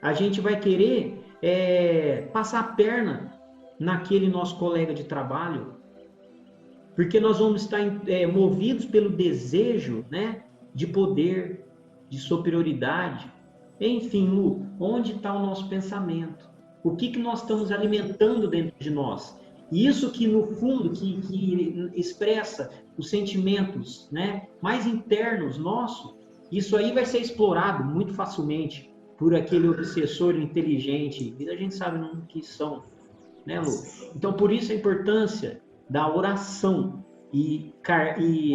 A gente vai querer passar a perna naquele nosso colega de trabalho, porque nós vamos estar movidos pelo desejo, né, de poder, de superioridade. Enfim, Lu, onde está o nosso pensamento? O que nós estamos alimentando dentro de nós? Isso que, no fundo, que expressa os sentimentos, né, mais internos nossos, isso aí vai ser explorado muito facilmente por aquele obsessor inteligente, e a gente sabe o que são, né, Lu? Então, por isso a importância da oração. E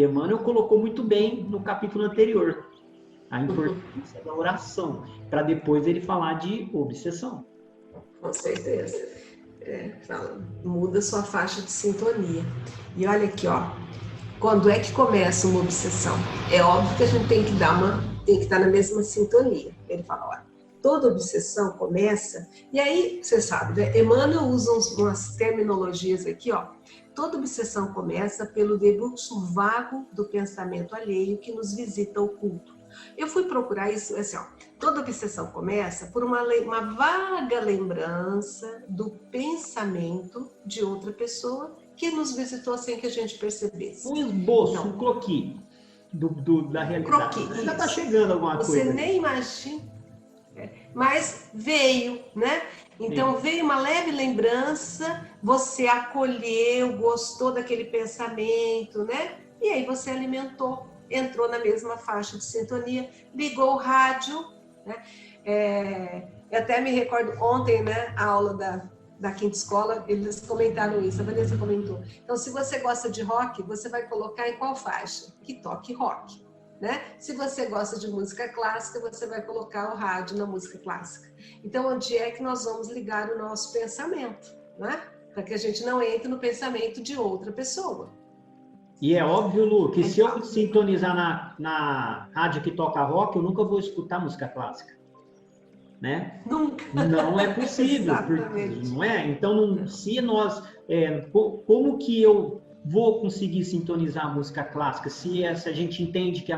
Emmanuel colocou muito bem no capítulo anterior a importância da oração, para depois ele falar de obsessão. Com certeza. Muda sua faixa de sintonia. E olha aqui, ó, quando é que começa uma obsessão? É óbvio que a gente tem que estar na mesma sintonia. Ele fala, olha, toda obsessão começa, e aí, você sabe, né? Emmanuel usa umas terminologias aqui, ó. Toda obsessão começa pelo debruço vago do pensamento alheio que nos visita oculto. Eu fui procurar isso, assim, ó. Toda obsessão começa por uma vaga lembrança do pensamento de outra pessoa que nos visitou sem que a gente percebesse. Um esboço, então, um croquis da realidade. Croquis, ainda está chegando alguma coisa. Você nem imagina. Mas veio, né? Então veio uma leve lembrança, você acolheu, gostou daquele pensamento, né? E aí você alimentou, entrou na mesma faixa de sintonia, ligou o rádio, né? Eu até me recordo ontem, né? A aula da quinta escola, eles comentaram isso, a Vanessa comentou. Então, se você gosta de rock, você vai colocar em qual faixa? Que toque rock. Né? Se você gosta de música clássica, você vai colocar o rádio na música clássica. Então, onde é que nós vamos ligar o nosso pensamento? Né? Para que a gente não entre no pensamento de outra pessoa. E é óbvio, Lu, que se eu sintonizar na rádio que toca rock, eu nunca vou escutar música clássica. Né? Nunca. Não é possível. Porque, não é? Então, se nós... como que eu vou conseguir sintonizar a música clássica se a gente entende que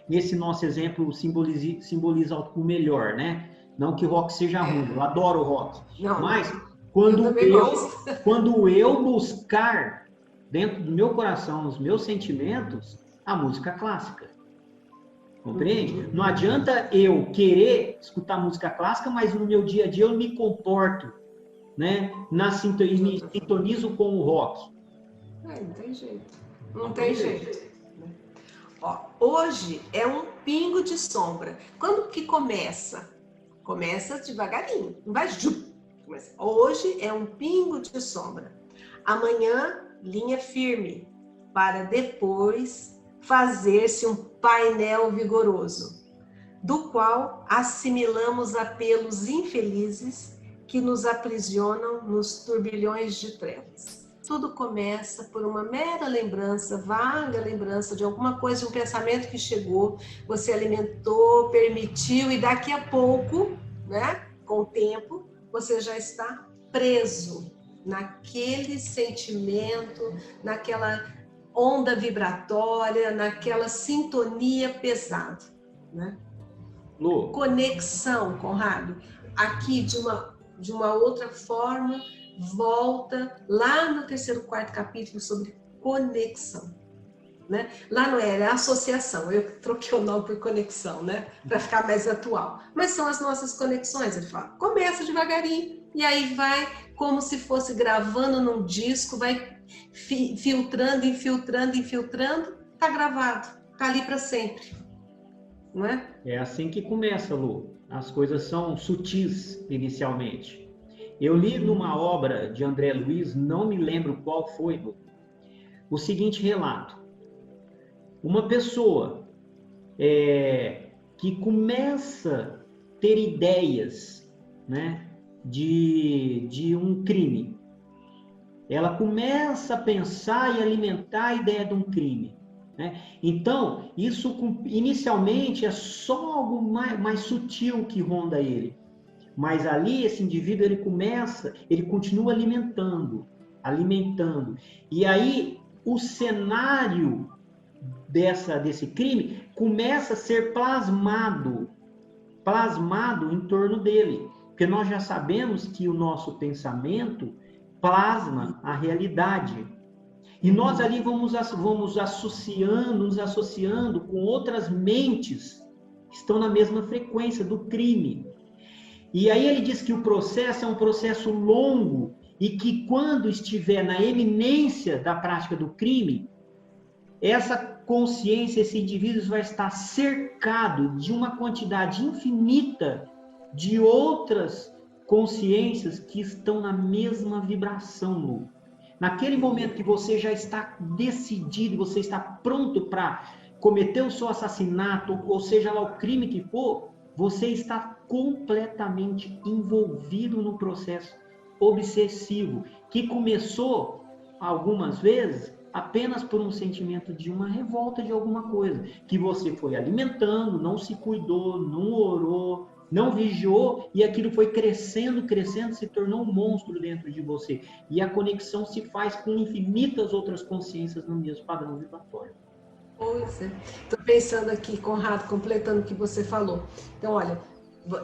nesse nosso exemplo simboliza o melhor, né? Não que o rock seja ruim, eu adoro o rock. Não, mas quando eu buscar dentro do meu coração os meus sentimentos, a música clássica. Compreende? Não adianta eu querer escutar música clássica, mas no meu dia a dia eu me comporto, né? Me sintonizo com o rock. Não tem jeito. Não tem jeito. Ó, hoje é um pingo de sombra. Quando que começa? Começa devagarinho. Não vai hoje é um pingo de sombra. Amanhã, linha firme. Para depois fazer-se um painel vigoroso, do qual assimilamos apelos infelizes que nos aprisionam nos turbilhões de trevas. Tudo começa por uma mera lembrança, vaga lembrança de alguma coisa, de um pensamento que chegou, você alimentou, permitiu, e daqui a pouco, né, com o tempo, você já está preso naquele sentimento, naquela onda vibratória, naquela sintonia pesada, né? Lu. Conexão, Conrado, aqui de uma outra forma, volta lá no 3º, 4º capítulo sobre conexão, né? Lá não era associação, eu troquei o nome por conexão, né? Para ficar mais atual. Mas são as nossas conexões, ele fala. Começa devagarinho e aí vai como se fosse gravando num disco, vai filtrando, infiltrando, tá gravado, tá ali para sempre, não é? É assim que começa, Lu. As coisas são sutis inicialmente. Eu li numa obra de André Luiz, não me lembro qual foi, Lu, o seguinte relato. Uma pessoa que começa ter ideias, né, de um crime. Ela começa a pensar e alimentar a ideia de um crime, né? Então, isso inicialmente é só algo mais sutil que ronda ele. Mas ali esse indivíduo ele continua alimentando. E aí o cenário desse crime começa a ser plasmado em torno dele. Porque nós já sabemos que o nosso pensamento plasma a realidade. E nós ali vamos nos associando com outras mentes que estão na mesma frequência do crime. E aí ele diz que o processo é um processo longo e que quando estiver na eminência da prática do crime, essa consciência, esse indivíduo vai estar cercado de uma quantidade infinita de outras consciências que estão na mesma vibração, Lu. Naquele momento que você já está decidido, você está pronto para cometer o seu assassinato, ou seja lá o crime que for, você está completamente envolvido no processo obsessivo, que começou, algumas vezes, apenas por um sentimento de uma revolta de alguma coisa, que você foi alimentando, não se cuidou, não orou, não vigiou, e aquilo foi crescendo, se tornou um monstro dentro de você. E a conexão se faz com infinitas outras consciências no mesmo padrão vibratório. Pois é. Estou pensando aqui, Conrado, completando o que você falou. Então, olha,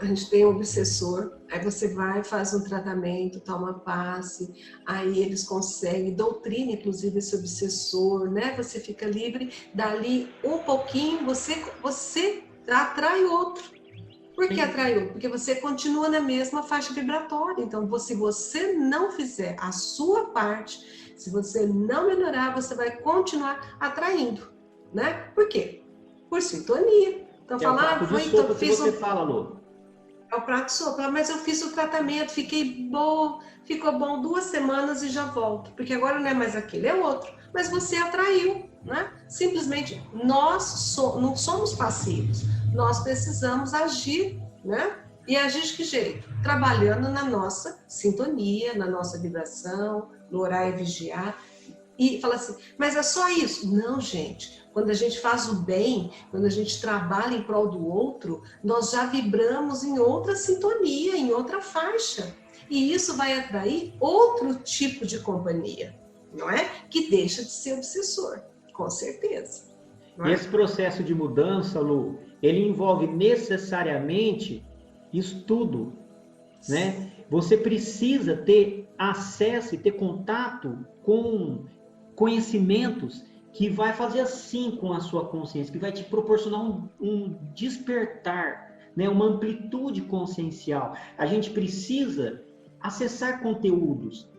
a gente tem um obsessor, aí você vai, faz um tratamento, toma passe, aí eles conseguem, doutrina inclusive esse obsessor, né? Você fica livre, dali um pouquinho você atrai outro. Por que atrai outro? Porque você continua na mesma faixa vibratória. Então, se você não fizer a sua parte, se você não melhorar, você vai continuar atraindo, né? Por quê? Por sintonia. Então, falar, você fala, Lu. É o prato de sopa, mas eu fiz o tratamento, fiquei boa, ficou bom 2 semanas e já volto, porque agora não é mais aquele, é outro. Mas você atraiu, né? Simplesmente nós não somos passivos, nós precisamos agir, né? E agir de que jeito? Trabalhando na nossa sintonia, na nossa vibração, no orar e vigiar. E fala assim, mas é só isso? Não, gente. Quando a gente faz o bem, quando a gente trabalha em prol do outro, nós já vibramos em outra sintonia, em outra faixa. E isso vai atrair outro tipo de companhia, não é? Que deixa de ser obsessor, com certeza. É? Esse processo de mudança, Lu, ele envolve necessariamente estudo, né? Você precisa ter acesso e ter contato com conhecimentos que vai fazer assim com a sua consciência, que vai te proporcionar um despertar, né? Uma amplitude consciencial. A gente precisa acessar conteúdos,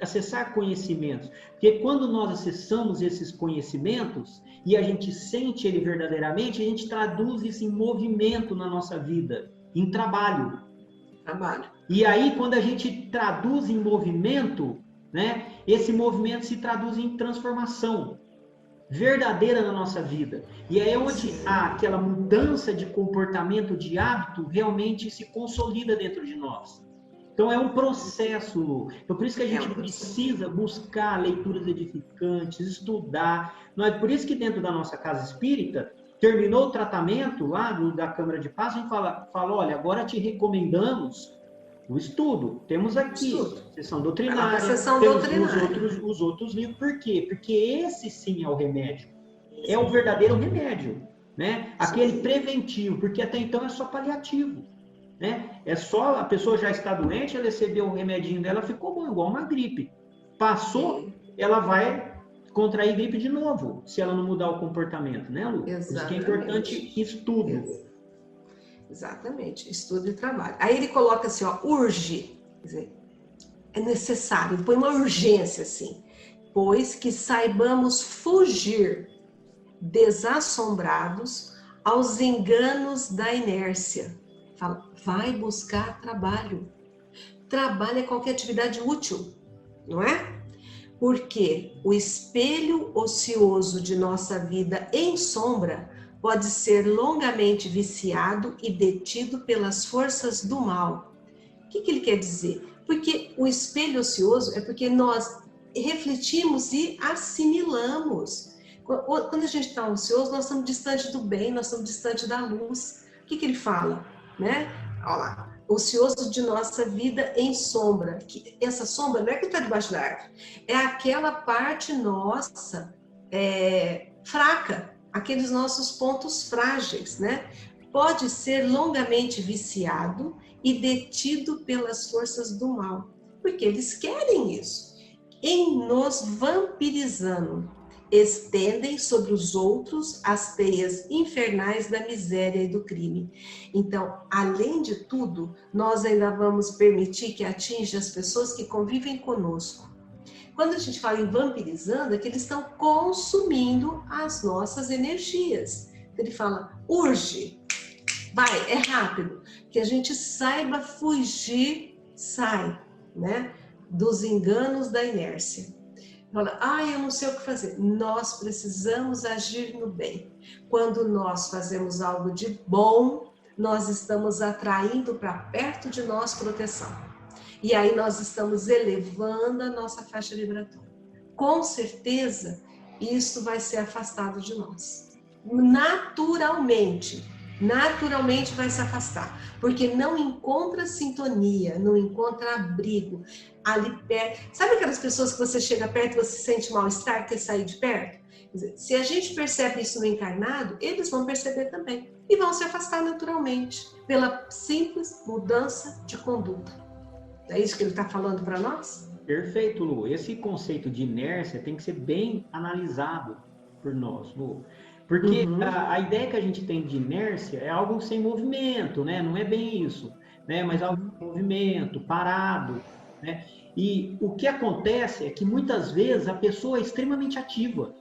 acessar conhecimentos, porque quando nós acessamos esses conhecimentos e a gente sente ele verdadeiramente, a gente traduz isso em movimento na nossa vida, em trabalho. E aí, quando a gente traduz em movimento, né, esse movimento se traduz em transformação verdadeira na nossa vida. E aí é onde aquela mudança de comportamento, de hábito, realmente se consolida dentro de nós. Então é um processo. Então por isso que a gente precisa buscar leituras edificantes, estudar. Por isso que dentro da nossa casa espírita, terminou o tratamento lá da Câmara de Paz, a gente fala, olha, agora te recomendamos o estudo. Temos aqui sessão doutrinária, temos os outros livros. Por quê? Porque esse sim é o remédio. É o verdadeiro remédio, né? Aquele preventivo, porque até então é só paliativo, né? É só a pessoa já está doente, ela recebeu o remedinho dela, ficou bom, igual uma gripe. Passou, ela vai contrair gripe de novo, se ela não mudar o comportamento, né, Lu? Por isso que é importante estudo. Exatamente, estudo e trabalho. Aí ele coloca assim, ó, urge, quer dizer, é necessário, põe uma urgência assim, pois que saibamos fugir desassombrados aos enganos da inércia. Fala, vai buscar trabalho. Trabalho é qualquer atividade útil, não é? Porque o espelho ocioso de nossa vida em sombra pode ser longamente viciado e detido pelas forças do mal. O que ele quer dizer? Porque o espelho ocioso é porque nós refletimos e assimilamos. Quando a gente está ansioso, nós estamos distante do bem, nós estamos distante da luz. O que ele fala? Né? Olha lá, ocioso de nossa vida em sombra. Essa sombra não é que está debaixo da árvore, é aquela parte nossa fraca, aqueles nossos pontos frágeis, né? Pode ser longamente viciado e detido pelas forças do mal, porque eles querem isso. Em nos vampirizando, estendem sobre os outros as teias infernais da miséria e do crime. Então, além de tudo, nós ainda vamos permitir que atinja as pessoas que convivem conosco. Quando a gente fala em vampirizando, é que eles estão consumindo as nossas energias. Ele fala, urge, vai, é rápido, que a gente saiba fugir, sai, né, dos enganos da inércia. Fala, eu não sei o que fazer. Nós precisamos agir no bem. Quando nós fazemos algo de bom, nós estamos atraindo para perto de nós proteção. E aí nós estamos elevando a nossa faixa vibratória. Com certeza, isso vai ser afastado de nós. Naturalmente vai se afastar, porque não encontra sintonia, não encontra abrigo ali perto. Sabe aquelas pessoas que você chega perto e você sente mal-estar, quer sair de perto? Quer dizer, se a gente percebe isso no encarnado, eles vão perceber também e vão se afastar naturalmente, pela simples mudança de conduta. É isso que ele está falando para nós? Perfeito, Lu. Esse conceito de inércia tem que ser bem analisado por nós, Lu. Porque a ideia que a gente tem de inércia é algo sem movimento, né? Não é bem isso, né? Mas algo sem movimento, parado, né? E o que acontece é que muitas vezes a pessoa é extremamente ativa,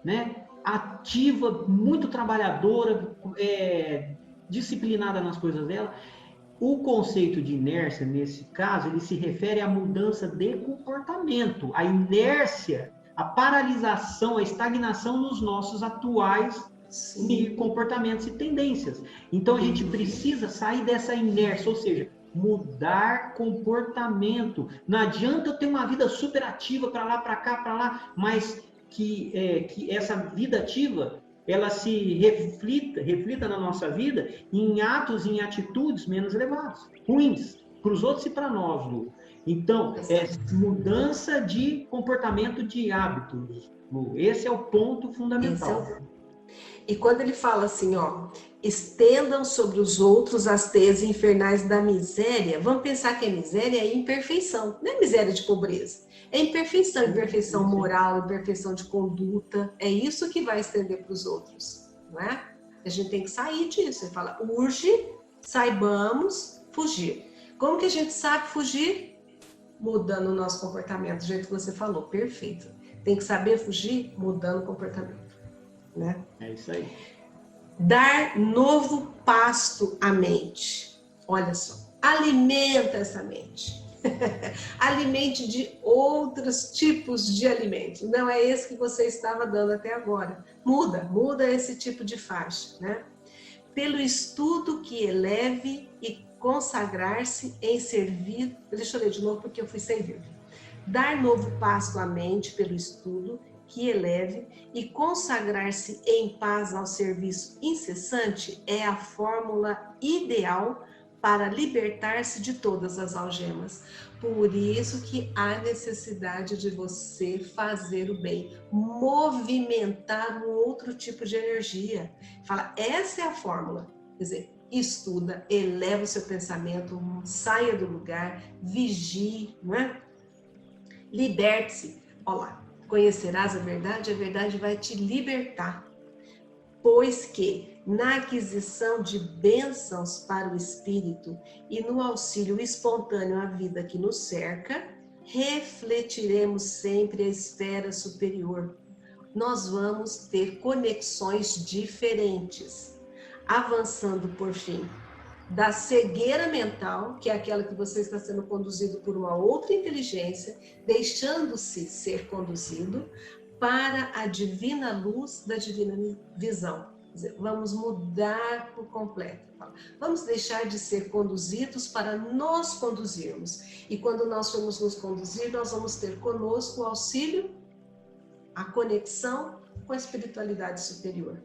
né? Ativa, muito trabalhadora, disciplinada nas coisas dela. O conceito de inércia, nesse caso, ele se refere à mudança de comportamento, à inércia, à paralisação, à estagnação nos nossos atuais comportamentos e tendências. Então, a gente precisa sair dessa inércia, ou seja, mudar comportamento. Não adianta eu ter uma vida super ativa para lá, para cá, para lá, mas que essa vida ativa ela se reflita na nossa vida em atos, em atitudes menos elevados, ruins, para os outros e para nós, Lu. Então, mudança de comportamento, de hábitos, Lu. Esse é o ponto fundamental. E quando ele fala assim, estendam sobre os outros as teias infernais da miséria, vamos pensar que a miséria é imperfeição, não é miséria de pobreza. É imperfeição, imperfeição moral, imperfeição de conduta. É isso que vai estender para os outros, não é? A gente tem que sair disso. Ele fala, urge, saibamos fugir. Como que a gente sabe fugir? Mudando o nosso comportamento, do jeito que você falou, perfeito. Tem que saber fugir mudando o comportamento, né? É isso aí. Dar novo pasto à mente. Olha só, alimenta essa mente. Alimente de outros tipos de alimento. Não é esse que você estava dando até agora. Muda esse tipo de faixa, né? Pelo estudo que eleve e consagrar-se em servir. Deixa eu ler de novo porque eu fui sem vírgula. Dar novo pasto à mente pelo estudo que eleve e consagrar-se em paz ao serviço incessante é a fórmula ideal para libertar-se de todas as algemas. Por isso que há necessidade de você fazer o bem, movimentar um outro tipo de energia. Fala, essa é a fórmula. Quer dizer, estuda, eleva o seu pensamento, saia do lugar, vigie, não é? Liberte-se. Olha lá, conhecerás a verdade vai te libertar. Pois que, na aquisição de bênçãos para o espírito e no auxílio espontâneo à vida que nos cerca, refletiremos sempre a esfera superior. Nós vamos ter conexões diferentes, avançando por fim da cegueira mental, que é aquela que você está sendo conduzido por uma outra inteligência, deixando-se ser conduzido para a divina luz da divina visão. Vamos mudar por completo. Vamos deixar de ser conduzidos para nós conduzirmos. E quando nós formos nos conduzir, nós vamos ter conosco o auxílio, a conexão com a espiritualidade superior.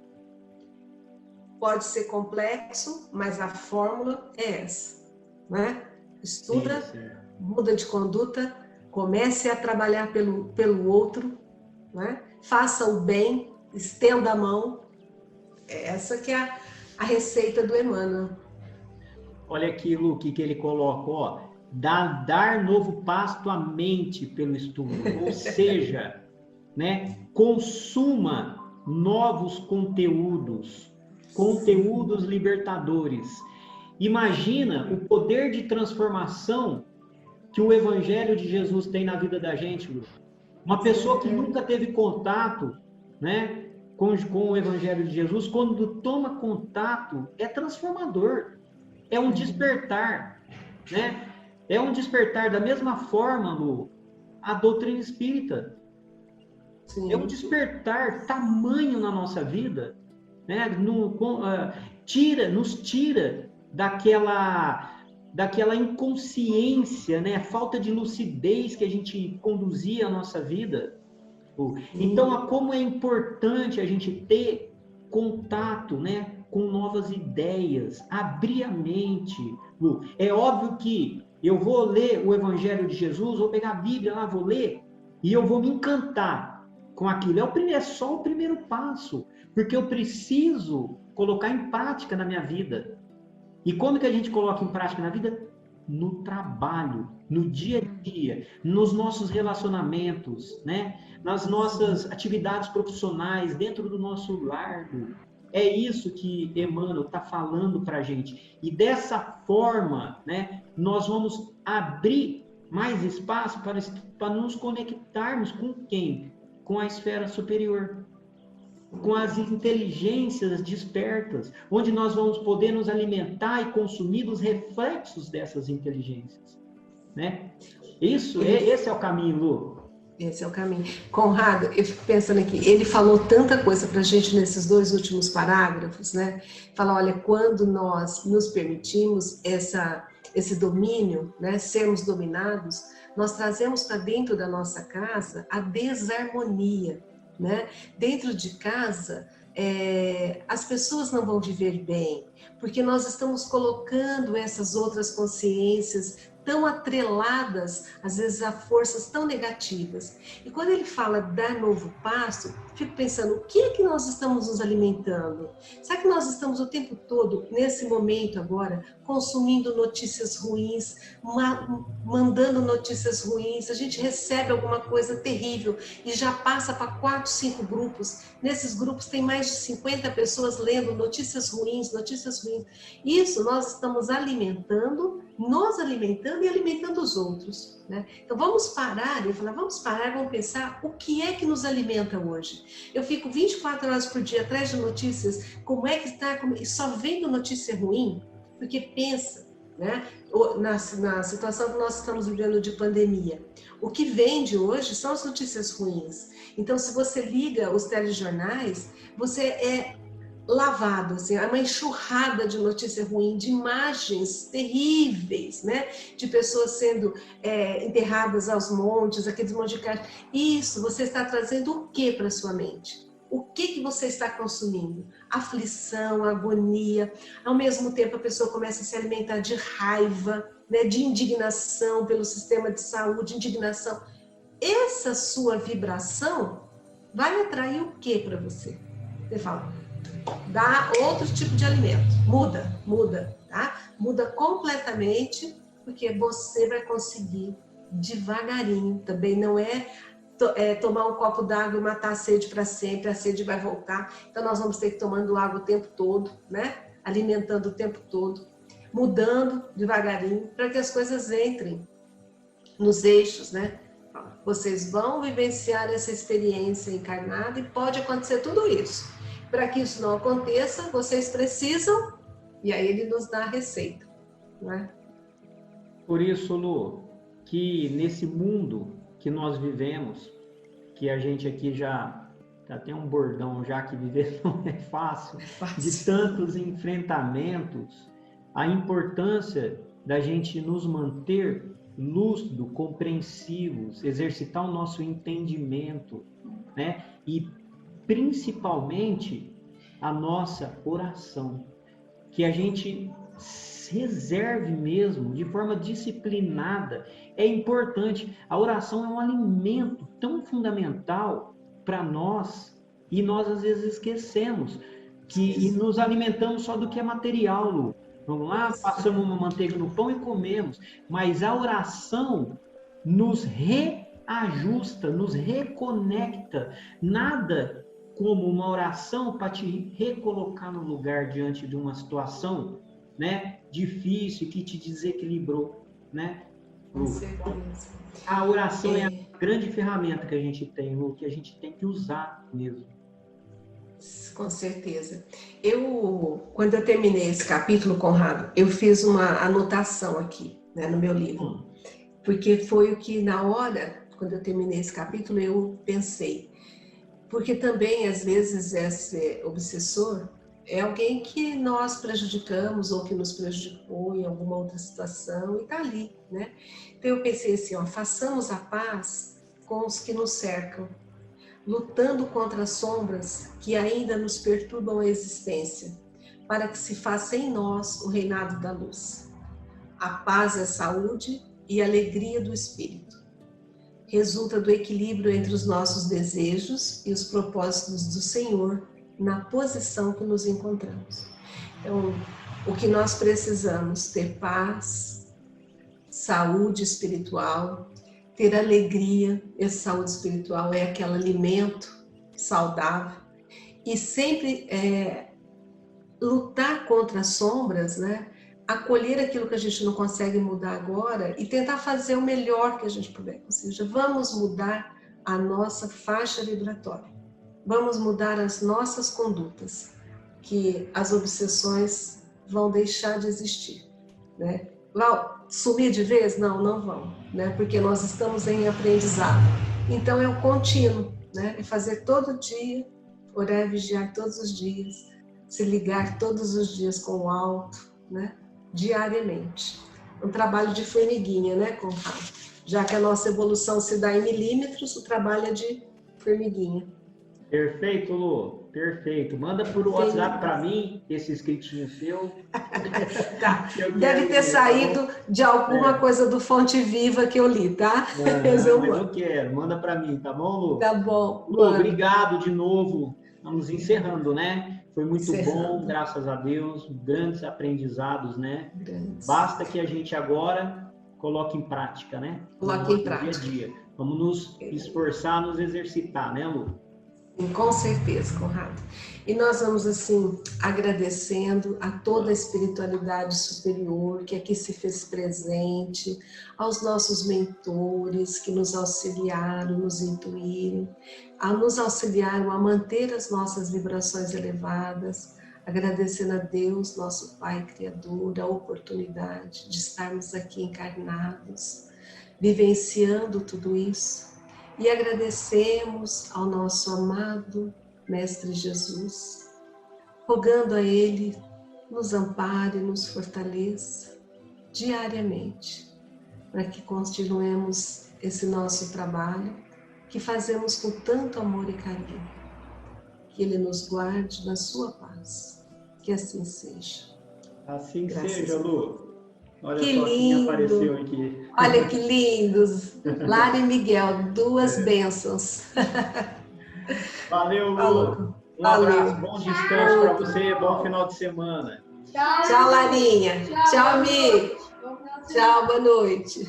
Pode ser complexo, mas a fórmula é essa, né? Estuda, sim. Muda de conduta, comece a trabalhar pelo outro, né? Faça o bem, estenda a mão. Essa que é a receita do Emmanuel. Olha aqui, Lu, que ele coloca, ó, dar novo pasto à mente pelo estudo, ou seja, né, consuma novos conteúdos libertadores. Imagina o poder de transformação que o Evangelho de Jesus tem na vida da gente, Lu. Uma pessoa que nunca teve contato, né, com o Evangelho de Jesus, quando toma contato, é transformador, é um despertar, né? É um despertar da mesma forma, Lu, a doutrina espírita. Sim. É um despertar tamanho na nossa vida, né? Nos tira daquela inconsciência, né? Falta de lucidez que a gente conduzia a nossa vida. Então, como é importante a gente ter contato, né, com novas ideias, abrir a mente. É óbvio que eu vou ler o Evangelho de Jesus, vou pegar a Bíblia lá, vou ler, e eu vou me encantar com aquilo. É só o primeiro passo, porque eu preciso colocar em prática na minha vida. E como que a gente coloca em prática na vida? No trabalho, no dia a dia, nos nossos relacionamentos, né? Nas nossas atividades profissionais, dentro do nosso lar. É isso que Emmanuel está falando para a gente. E dessa forma, né, nós vamos abrir mais espaço para nos conectarmos com quem? Com a esfera superior, com as inteligências despertas, onde nós vamos poder nos alimentar e consumir dos reflexos dessas inteligências, né? Esse é o caminho, Lu. Esse é o caminho. Conrado, eu fico pensando aqui, ele falou tanta coisa para a gente nesses 2 últimos parágrafos, né? Fala, olha, quando nós nos permitimos esse domínio, né, sermos dominados, nós trazemos para dentro da nossa casa a desarmonia, né? Dentro de casa, as pessoas não vão viver bem, porque nós estamos colocando essas outras consciências tão atreladas, às vezes, a forças tão negativas. E quando ele fala dar novo passo, fico pensando, o que é que nós estamos nos alimentando? Será que nós estamos o tempo todo, nesse momento agora, consumindo notícias ruins, mandando notícias ruins? A gente recebe alguma coisa terrível e já passa para 4, 5 grupos. Nesses grupos tem mais de 50 pessoas lendo notícias ruins, notícias ruins. Isso nós estamos alimentando, nos alimentando e alimentando os outros, né? Então vamos parar, vamos pensar o que é que nos alimenta hoje. Eu fico 24 horas por dia atrás de notícias, como é que está, só vendo notícia ruim, porque pensa, né? Na situação que nós estamos vivendo de pandemia, o que vende hoje são as notícias ruins. Então, se você liga os telejornais, você é lavado, assim, é uma enxurrada de notícia ruim, de imagens terríveis, né? De pessoas sendo enterradas aos montes, aqueles montes de carne. Isso, você está trazendo o que para a sua mente? O que você está consumindo? Aflição, agonia. Ao mesmo tempo, a pessoa começa a se alimentar de raiva, né? De indignação pelo sistema de saúde, indignação. Essa sua vibração vai atrair o que para você? Você fala, dá outro tipo de alimento. Muda, tá? Muda completamente, porque você vai conseguir devagarinho. Também não é tomar um copo d'água e matar a sede para sempre, a sede vai voltar. Então nós vamos ter que ir tomando água o tempo todo, né? Alimentando o tempo todo, mudando devagarinho, para que as coisas entrem nos eixos, né? Vocês vão vivenciar essa experiência encarnada e pode acontecer tudo isso. Para que isso não aconteça, vocês precisam, e aí ele nos dá a receita, né? Por isso, Lu, que nesse mundo que nós vivemos, que a gente aqui já até um bordão já, que viver não é fácil, de tantos enfrentamentos, a importância da gente nos manter lúcido, compreensivos, exercitar o nosso entendimento, né? E principalmente a nossa oração, que a gente reserve mesmo, de forma disciplinada. É importante. A oração é um alimento tão fundamental para nós, e nós às vezes esquecemos e nos alimentamos só do que é material, Lu. Vamos lá, passamos uma manteiga no pão e comemos, mas a oração nos reajusta, nos reconecta. Nada como uma oração para te recolocar no lugar diante de uma situação, né, difícil, que te desequilibrou, né? Com certeza. A oração é a grande ferramenta que a gente tem, Lu, que a gente tem que usar mesmo. Com certeza. Quando eu terminei esse capítulo, Conrado, eu fiz uma anotação aqui, né, no meu livro, porque foi o que na hora, quando eu terminei esse capítulo, eu pensei, porque também às vezes esse obsessor é alguém que nós prejudicamos ou que nos prejudicou em alguma outra situação e está ali, né? Então eu pensei assim, façamos a paz com os que nos cercam, lutando contra as sombras que ainda nos perturbam a existência, para que se faça em nós o reinado da luz. A paz é saúde e alegria do espírito. Resulta do equilíbrio entre os nossos desejos e os propósitos do Senhor na posição que nos encontramos. Então, o que nós precisamos ter paz, saúde espiritual, ter alegria. Essa saúde espiritual é aquele alimento saudável, e sempre lutar contra as sombras, né? Acolher aquilo que a gente não consegue mudar agora e tentar fazer o melhor que a gente puder. Ou seja, vamos mudar a nossa faixa vibratória, vamos mudar as nossas condutas, que as obsessões vão deixar de existir, né? Sumir de vez? Não vão, né? Porque nós estamos em aprendizado. Então é o contínuo, né? É fazer todo dia, orar e vigiar todos os dias, se ligar todos os dias com o alto, né? Diariamente. Um trabalho de formiguinha, né, Conrado? Já que a nossa evolução se dá em milímetros, o trabalho é de formiguinha. Perfeito, Lu. Perfeito. Manda por WhatsApp para mim esse escritinho seu. Tá. Deve ter saído de alguma coisa do Fonte Viva que eu li, tá? Mas eu quero. Manda para mim, tá bom, Lu? Tá bom. Lu, obrigado de novo. Estamos encerrando, né? Foi muito bom, graças a Deus. Grandes aprendizados, né? Grandes. Basta que a gente agora coloque em prática, né? Coloque em prática. Dia a dia. Vamos nos esforçar, nos exercitar, né, Lu? Com certeza, Conrado. E nós vamos, assim, agradecendo a toda a espiritualidade superior que aqui se fez presente, aos nossos mentores que nos auxiliaram, nos nos auxiliaram a manter as nossas vibrações elevadas, agradecendo a Deus, nosso Pai Criador, a oportunidade de estarmos aqui encarnados, vivenciando tudo isso. E agradecemos ao nosso amado Mestre Jesus, rogando a Ele, nos ampare, nos fortaleça diariamente, para que continuemos esse nosso trabalho, que fazemos com tanto amor e carinho. Que Ele nos guarde na sua paz. Que assim seja. Assim seja, Lu. Olha que só lindo. Quem apareceu aqui. Olha que lindos. Lara e Miguel, duas bênçãos. Valeu, Lu. Um abraço, bom descanso para você, bom final de semana. Tchau, Larinha. Tchau, Mi. Tchau, boa noite.